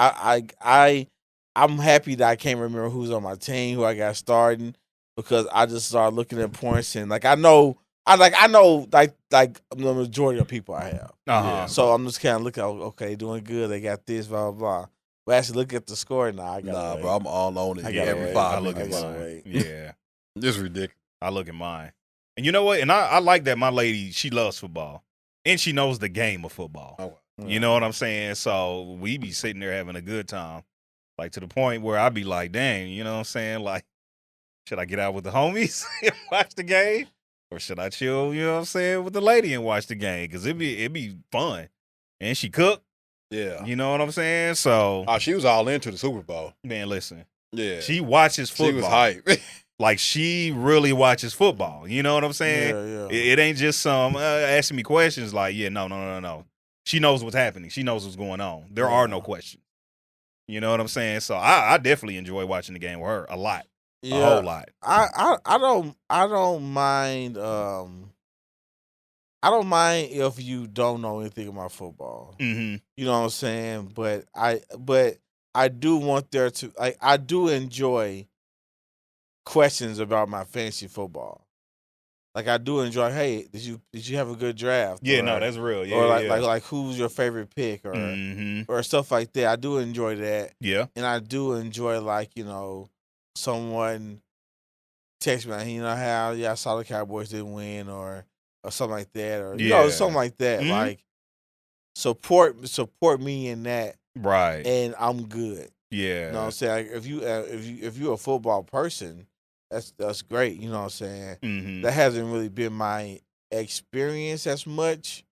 I'm happy that I can't remember who's on my team, who I got starting, because I just started looking at points and like I know like the majority of people I have. Uh-huh. So I'm just kind of looking, okay, doing good. They got this, blah blah blah. But actually look at the score now. I got bro, I'm all on it. I gotta Every wait. 5 I look at minutes. mine. Yeah. This is ridiculous. I look at mine. And you know what? And I like that my lady, she loves football. And she knows the game of football. Oh, You know what I'm saying? So we be sitting there having a good time. Like, to the point where I be like, dang, you know what I'm saying? Like, should I get out with the homies and watch the game? Or should I chill, you know what I'm saying, with the lady and watch the game? Because it'd be fun. And she cooked, Yeah. you know what I'm saying? So, Oh, she was all into the Super Bowl. man, listen. Yeah. She watches football. She was hype. Like, she really watches football. You know what I'm saying? Yeah. It ain't just some asking me questions like, yeah, no. She knows what's happening. She knows what's going on. There are no questions. You know what I'm saying? So I definitely enjoy watching the game with her a lot. A whole lot. I don't mind I don't mind if you don't know anything about football. Mm-hmm. You know what I'm saying? But I do want there to I do enjoy questions about my fantasy football. Like, I do enjoy, hey, did you have a good draft? Yeah, Or- no, that's real. Yeah, or yeah. like who's your favorite pick or Mm-hmm. or stuff like that. I do enjoy that. Yeah. And I do enjoy, like, someone text me, like, how I saw the Cowboys didn't win or something like that, or Yeah. something like that. Mhm. Like, support me in that, Right. and I'm good. Yeah. You know what I'm saying? Like, if you're a football person, that's great. You know what I'm saying? Mm-hmm. That hasn't really been my experience as much,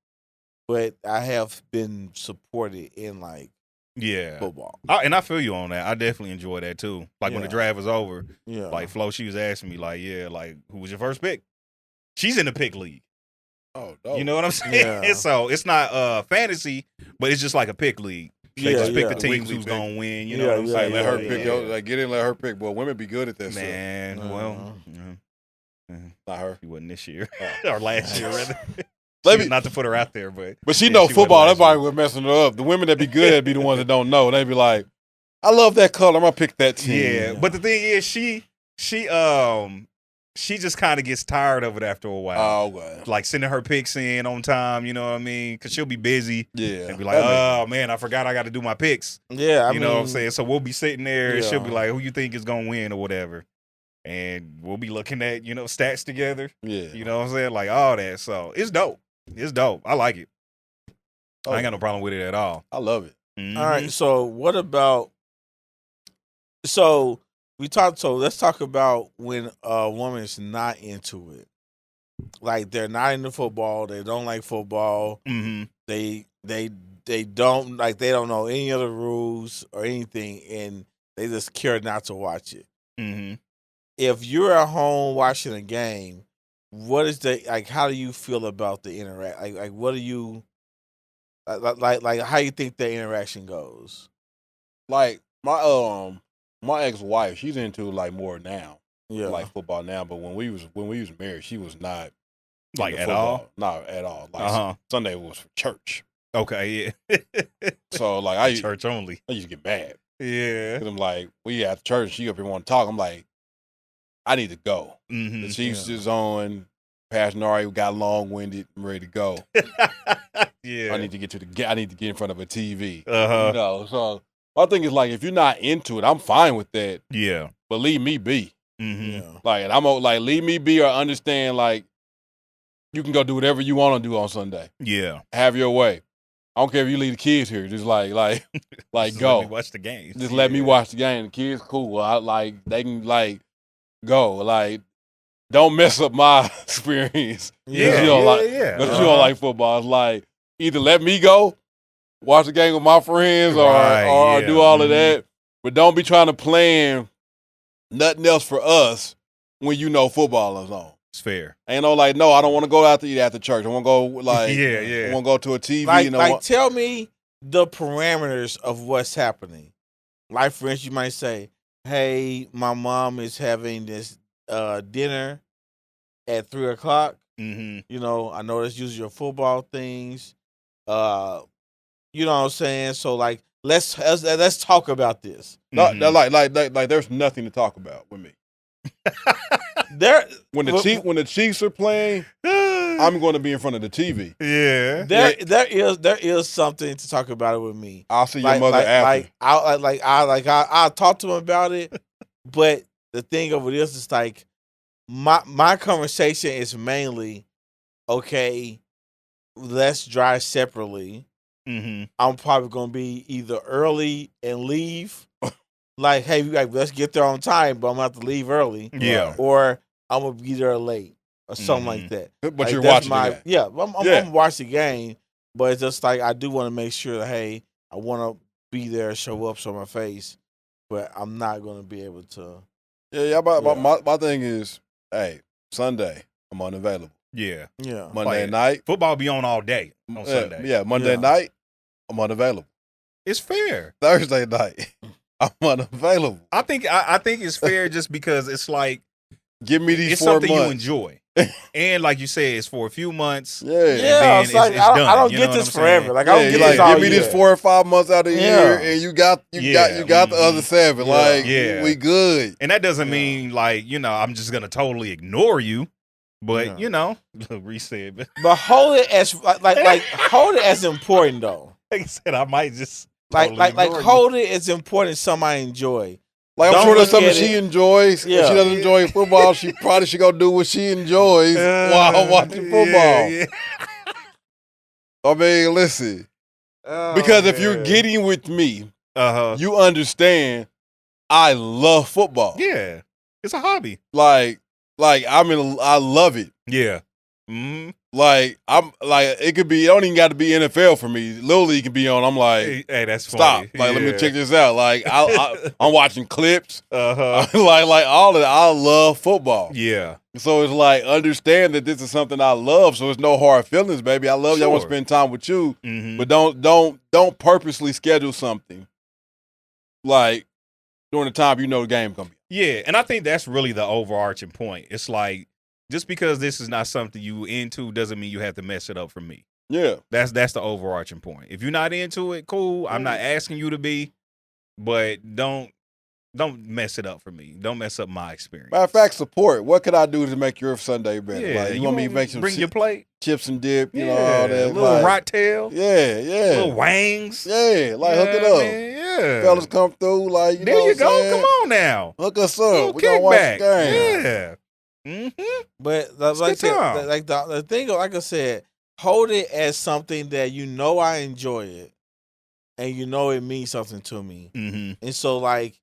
but I have been supported in, like, Yeah. football. And I feel you on that. I definitely enjoy that too. Like, when the Yeah. draft was over, Yeah. like, Flo, she was asking me, like, yeah, like, who was your first pick? She's in the pick league. Oh, no. You know what I'm saying? Yeah. So it's not fantasy, but it's just like a pick league. They Yeah, just pick yeah. the teams Weekly who's pick. gonna win. You know Yeah, what I'm yeah, saying? Like, let her yeah, pick. yeah. Like, get in, let her pick. Boy, women be good at that stuff. Man, well, Not her. she wasn't this year Oh. or last year, rather. Let me- Not to put her out there, but But she yeah, know she football. wasn't That's why last we're messing her up. The women that be good at be the ones that don't know. They be like, I love that color. I'm gonna pick that team. yeah. But the thing is, she just kind of gets tired of it after a while. Oh, well. Like, sending her picks in on time, you know what I mean? Because she'll be busy Yeah. and be like, oh, man, I forgot I got to do my picks. Yeah, You know what I'm saying? So we'll be sitting there and she'll be Yeah. like, who you think is going to win or whatever. And we'll be looking at, stats together. Yeah. You know what I'm saying? Like, all that. So it's dope. It's dope. I like it. I ain't got no problem with it at all. I love it. Mhm. All right. So what about? So let's talk about when a woman is not into it. Like, they're not into football. They don't like football. Mhm. They don't like. They don't know any of the rules or anything, and they just care not to watch it. Mhm. If you're at home watching a game, what is how do you feel about the interact? Like what do you like how you think the interaction goes? Like, my ex-wife, she's into, like, more now. Yeah. Like football now. But when we was married, she was not Like, into at football. all? Not at all. Like, Uh-huh. Sunday was for church. Okay, yeah. So, like, I used Church only. to get mad. Yeah. Because I'm like, we at church, she up here want to talk. I'm like, I need to go. Mhm. The Chiefs is on. Pastor Nari got long-winded. I'm ready to go. Yeah. I need to get in front of a TV. Uh-huh. You know, so my thing is, like, if you're not into it, I'm fine with that. Yeah. But leave me be. Mhm. Yeah. Like, and I'm like, leave me be, or understand, like, you can go do whatever you want to do on Sunday. Yeah. Have your way. I don't care if you leave the kids here. Just like Just go. Let me watch the game. Just let me watch the game. The kids cool. They can go. Like, don't mess up my experience. Yeah, you don't yeah. Because you don't like football. It's like, either let me go, watch the game with my friends, or do all of that. But don't be trying to plan nothing else for us when you know football is on. It's fair. Ain't no I don't want to go out to eat after church. I want to go I want to go to a TV. Tell me the parameters of what's happening. Like, for instance, you might say, hey, my mom is having this dinner at 3:00. Mm-hmm. I know that's usually your football things. You know what I'm saying? So let's talk about this. Like there's nothing to talk about with me. When the Chiefs are playing, I'm going to be in front of the TV. Yeah. There is something to talk about it with me. I'll see your mother after. I'll talk to him about it. But the thing of it is like my conversation is mainly, okay, let's drive separately. Mm-hmm. I'm probably gonna be either early and leave. Like, hey, let's get there on time, but I'm gonna have to leave early. Yeah. Or I'm gonna be there late or something like that. But you're watching the game. Yeah, I'm gonna watch the game, but it's just like I do want to make sure that, hey, I want to be there, show up, show my face, but I'm not gonna be able to. Yeah. My thing is, hey, Sunday I'm unavailable. Yeah. Monday night, football be on all day on Sunday. Yeah, Monday night I'm unavailable. It's fair. Thursday night I'm unavailable. I think it's fair just because it's like, give me these it's 4 something months. you enjoy. And like you said, it's for a few months. Yeah. It's like it's done. I don't You get know this what I'm saying? forever. Like, I don't get this all give me year. this 4 or 5 months out of the year, and you got the other 7. Like, we good. And that doesn't mean I'm just gonna totally ignore you. But Rece said, but hold it as hold it as important though. Like I said, I might just hold it as important as something I enjoy. Like, I'm sure that's something she enjoys. Yeah. If she doesn't enjoy football, she probably should go do what she enjoys while watching football. Yeah. I mean, listen. Because if you're getting with me, you understand I love football. Yeah. It's a hobby. I love it. Yeah. Mm-hmm. It could be, it don't even got to be NFL for me. Little League can be on. I'm like, hey, that's stop. funny. Let me check this out. Like, I'm watching clips. Like all of that. I love football. Yeah. So it's like, understand that this is something I love. So it's no hard feelings, baby. I love you. I want to spend time with you. Mm-hmm. But don't purposely schedule something like during the time you know the game gonna be. Yeah, and I think that's really the overarching point. It's like, just because this is not something you into doesn't mean you have to mess it up for me. Yeah. That's the overarching point. If you're not into it, cool. I'm not asking you to be, but don't mess it up for me. Don't mess up my experience. Matter of fact, support. What could I do to make your Sunday better? Yeah, Like, you want me to make some bring your plate, chips and dip, you know, all that. A little rot tail. Yeah. Little wangs. Yeah, hook it up. Man, yeah. Fellas come through, like, you there know you go. saying? Come on now. Hook us Little up. We gonna watch the kickback. game. Yeah. Mm-hmm. But the thing, like I said, hold it as something that I enjoy it, and it means something to me. Mm-hmm. And so, like,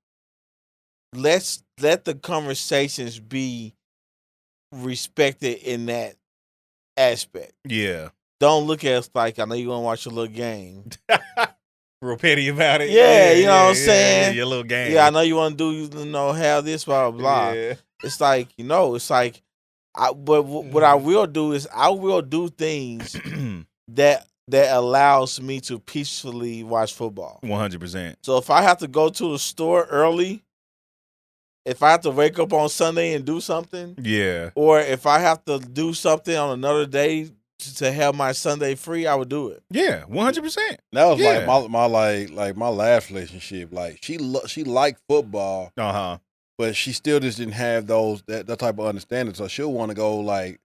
let's let the conversations be respected in that aspect. Yeah. Don't look at us like, I know you're gonna watch a little game. Real petty about it. Yeah, you know what I'm saying? Yeah, your little game. Yeah, I know you want to do, have this, blah, blah, blah. Yeah. It's like, but what I will do is I will do things that allows me to peacefully watch football. 100%. So if I have to go to the store early, if I have to wake up on Sunday and do something, yeah, or if I have to do something on another day to have my Sunday free, I would do it. Yeah, 100%. That was like my last relationship. Like, she liked football, but she still just didn't have that type of understanding. So she'll want to go like,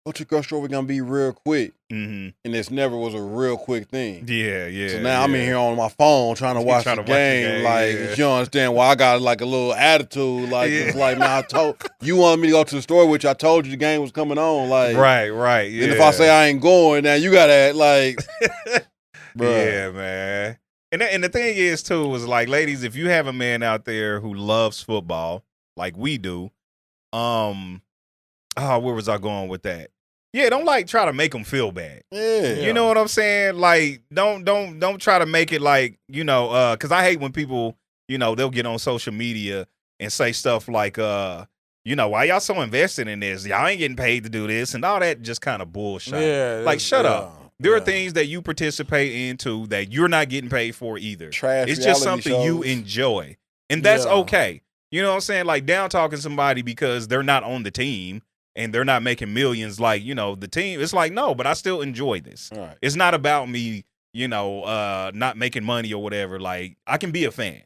go to the grocery store, we're gonna be real quick. Mm-hmm. And this never was a real quick thing. Yeah. So now I'm in here on my phone trying to watch the game. Like, you understand why I got like a little attitude. Like, it's like, man, I told you wanted me to go to the store, which I told you the game was coming on. Like, right. Yeah. And if I say I ain't going, now you gotta act like Yeah, man. And the thing is too is like, ladies, if you have a man out there who loves football like we do, where was I going with that? Yeah, don't like try to make them feel bad. Yeah. You know what I'm saying? Like, don't try to make it like, because I hate when people, they'll get on social media and say stuff like, why y'all so invested in this? Y'all ain't getting paid to do this and all that just kind of bullshit. Yeah, like, shut yeah, up. There are things that you participate into that you're not getting paid for either. Trash It's just reality something you shows. enjoy. And that's Yeah. okay. You know what I'm saying? Like, down talking somebody because they're not on the team and they're not making millions like, the team. It's like, no, but I still enjoy this. All right. It's not about me, not making money or whatever. Like, I can be a fan.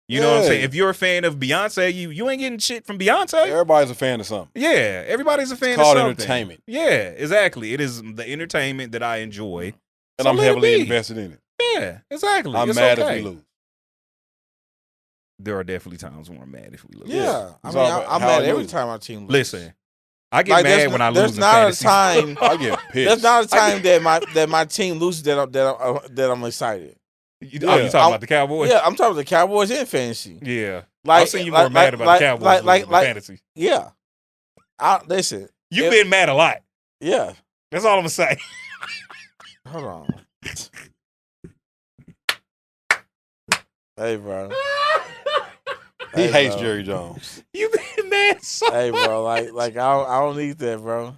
You know what I'm saying? If you're a fan of Beyonce, you ain't getting shit from Beyonce. Everybody's a fan of something. Yeah, everybody's a fan It's called of something. entertainment. Yeah, exactly. It is the entertainment that I enjoy. And So I'm let it heavily be. invested in it. Yeah, exactly. I'm It's mad okay. if we lose. There are definitely times when I'm mad if we lose. Yeah. I It's mean, all about I'm how mad I every lose. time our team loses. Listen, I get Like, mad when I lose there's in not a fantasy. time. I get pissed. There's not a time that my team loses that I'm excited. You talking about the Cowboys? Yeah, I'm talking about the Cowboys in fantasy. Yeah. Like, I've seen you more mad about the Cowboys losing than fantasy. Yeah. Listen. You've been mad a lot. Yeah. That's all I'm going to say. Hold on. Hey, bro. He Hey, hates bro. Jerry Jones. You've been mad so Hey, much. bro. Like I don't need that, bro.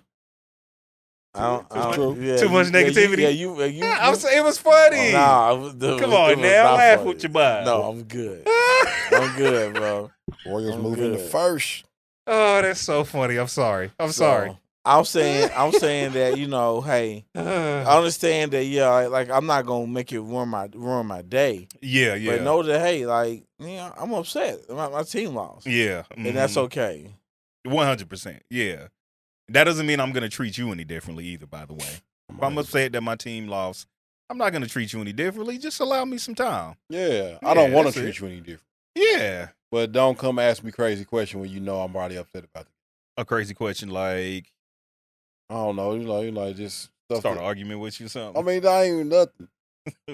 I don't. True. Yeah, Too much negativity? Yeah, I'm saying it was funny. Come on now, laugh with your mind. No, I'm good. I'm good, bro. Warriors I'm moving to good. first. Oh, that's so funny. I'm sorry. I'm sorry. I'm saying that, hey, I understand that, like I'm not gonna make it ruin my day. Yeah. But know that, hey, like, I'm upset. My team lost. Yeah. And that's okay. 100%. Yeah. That doesn't mean I'm going to treat you any differently either, by the way. If I'm upset that my team lost, I'm not going to treat you any differently. Just allow me some time. Yeah. I don't want that's to treat it. you any different. Yeah. But don't come ask me crazy question when you know I'm already upset about it. A crazy question like, I don't know. Just stuff. start an argument with you or something. I mean, that ain't even nothing.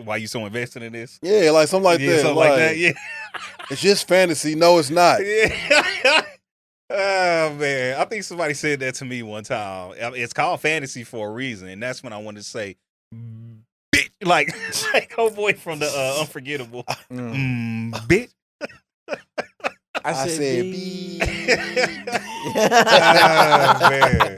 Why you so invested in this? Yeah, like something like that. Something like that. Yeah. It's just fantasy. No, it's not. Yeah. Oh, man. I think somebody said that to me one time. It's called fantasy for a reason. And that's when I wanted to say, bitch. Like homeboy from the Unforgettable. Bitch. I said, Oh, man.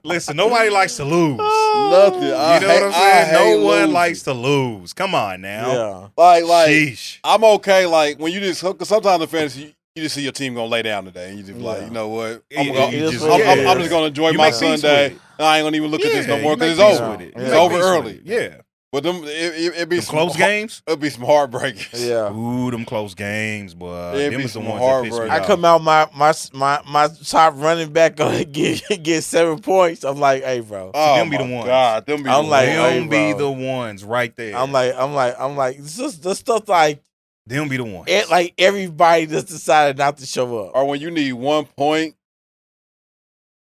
Listen, nobody likes to lose. Nothing. You know what I'm saying? No one losing. likes to lose. Come on now. Yeah. Like, Sheesh. I'm okay. Like when you just, cause sometimes in fantasy, you just see your team gonna lay down today, and you just like, you know what? I'm just gonna enjoy You my make peace Sunday. with it. I ain't gonna even look at this no more you because make it's peace over. with it. You It's make over peace with early. it. Yeah. But it be Them close games. It'll be some heartbreakers. Yeah. Ooh, them close games, boy. It'd Them be is the some ones that piss me heartbreak. I off. come out my top running back get 7 points. I'm like, hey, bro. Oh, Them be the my ones. God, them be I'm the like, ones. hey, Them be bro. the ones right there. I'm like, this is the stuff like Them be the ones. like everybody just decided not to show up. Or when you need 1 point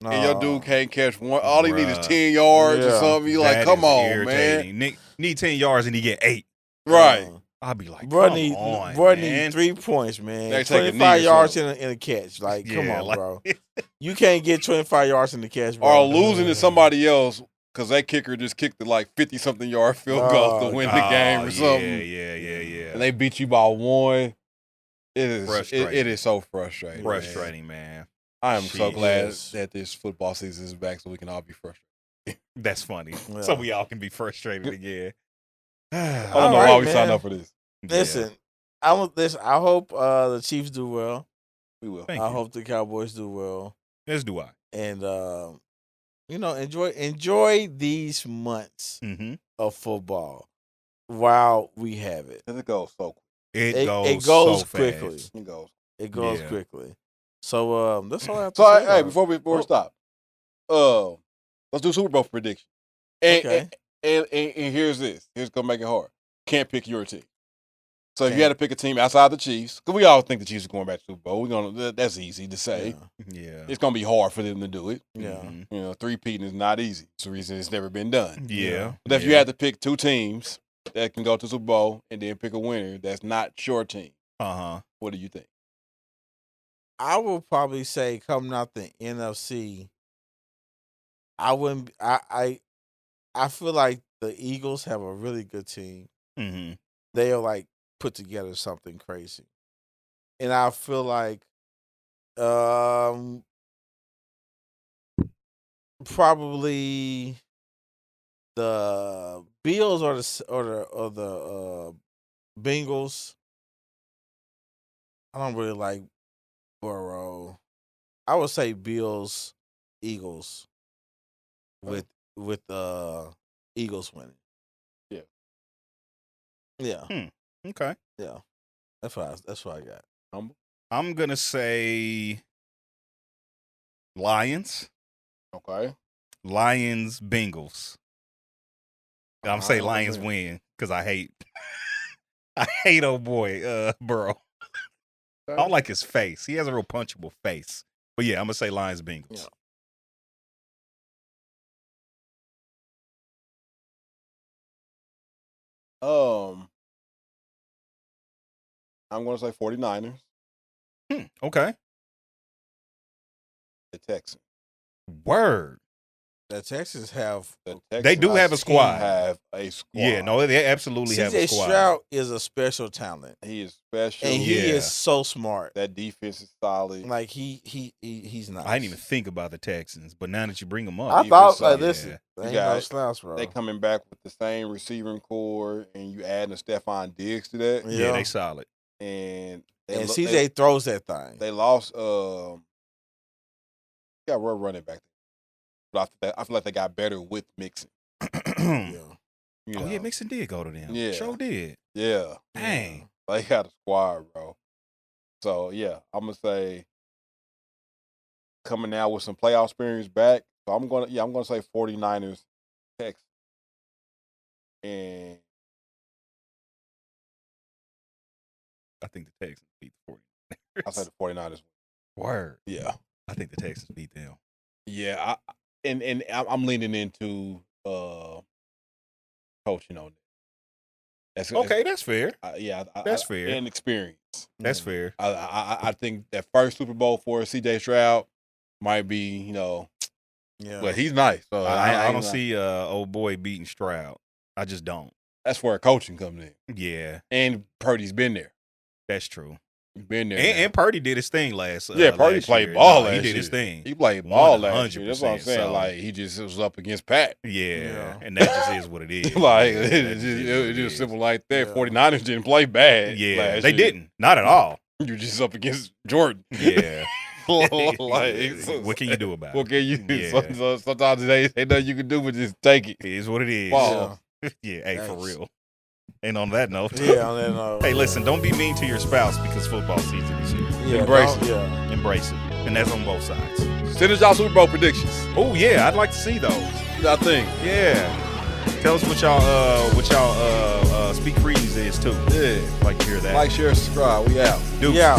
No. and your dude can't catch one, all he need is Bruh. 10 yards or Yeah. something. You like, That come is on, irritating. Nick need 10 yards and he get 8. man. Right. I'll be like, Bro come need on, need man. 3 points, man. They take a 25 knee or yards something. in a catch. Like, come Yeah, on, like- bro. You can't get 25 yards in the catch, bro. Or losing to somebody else because that kicker just kicked the like 50-something yard field goal to win the game or something. Yeah. And they beat you by 1. It Frustrating. is so frustrating. man. Frustrating, man. I am so glad Yes. that this football season is back so we can all be frustrated. That's funny. Yeah. So we all can be frustrated again. I don't All know right, why we man. signed up for this. Listen, I hope the Chiefs do well. We will. Thank I you. hope the Cowboys do well. As do I. And enjoy these months Mm-hmm. of football while we have it. It goes so quick. It goes goes so quickly. fast. It goes. It goes Yeah. quickly. So that's all I have to So say. hey, about before we Oh. stop, let's do Super Bowl prediction. And, Okay. and here's this. Here's gonna make it hard. Can't pick your team. So if you Can't. had to pick a team outside the Chiefs, because we all think the Chiefs are going back to the Super Bowl, that's easy to say. Yeah. It's gonna be hard for them to do it. Yeah. Mhm. Three-peating is not easy. It's the reason it's never been done. Yeah. But if you had to pick 2 teams that can go to Super Bowl and then pick a winner that's not your team. What do you think? I would probably say coming out the NFC, I wouldn't. I feel like the Eagles have a really good team. Mm-hmm. They'll like put together something crazy, and I feel like probably the Bills or the Bengals. I don't really like Burrow. I would say Bills, Eagles, with Eagles winning. Yeah. Yeah. Okay. Yeah. That's what I got. I'm gonna say Lions. Okay. Lions, Bengals. I'm say Lions okay. win because I hate old boy Burrow. I don't like his face. He has a real punchable face. But yeah, I'm gonna say Lions, Bengals. Yeah. I'm gonna say 49ers. Okay. The Texans. Word. The Texans have They do have a squad. Have a squad. Yeah, no, they absolutely have a CJ squad. Stroud is a special talent. He is special. And he is so smart. That defense is solid. Like he's nice. I didn't even think about the Texans, but now that you bring them up, I thought like yeah. listen, they ain't no slouch, bro. They coming back with the same receiving core, and you adding a Stephon Diggs to that. Yeah, they solid. And CJ throws that thing. They lost. Got running back. But after that, I feel like they got better with Mixon. Yeah, Mixon did go to them. Yeah, Sure did. Yeah, dang, they got a squad, bro. So yeah, I'm gonna say coming out with some playoff experience back. So I'm gonna say 49ers, Texans, and I think the Texans beat the 49ers. I say the 49ers. Word. Yeah, I think the Texans beat them. Yeah, I'm leaning into coaching on it. That's fair. That's fair. And experience. That's fair. I think that first Super Bowl for CJ Stroud might be, but he's nice. So I don't see old boy beating Stroud. I just don't. That's where coaching comes in. Yeah, and Purdy's been there. That's true. Been there, and Purdy did his thing last. Purdy played ball last year. He did his thing. He played ball last year. 100%, That's what I'm saying. so. Like he just was up against Pat. Yeah, and that just is what it is. Like it's just simple like that. 49ers didn't play bad. Yeah, they didn't. Not at all. You're just up against Jordan. Yeah. What can you do about it? What can you do? Yeah. So sometimes ain't nothing you can do but just take it. It is what it is. Ball. Yeah, hey, for real. And on that note, hey, listen, don't be mean to your spouse because football season is here. Yeah, Embrace it. Yeah. Embrace it. And that's on both sides. Send us y'all Super Bowl predictions. Oh, yeah, I'd like to see those. I think. Yeah. Tell us what y'all Speak Freeze is, too. Yeah. I'd like to hear that. Like, share, subscribe. We out. Deuces. Yeah.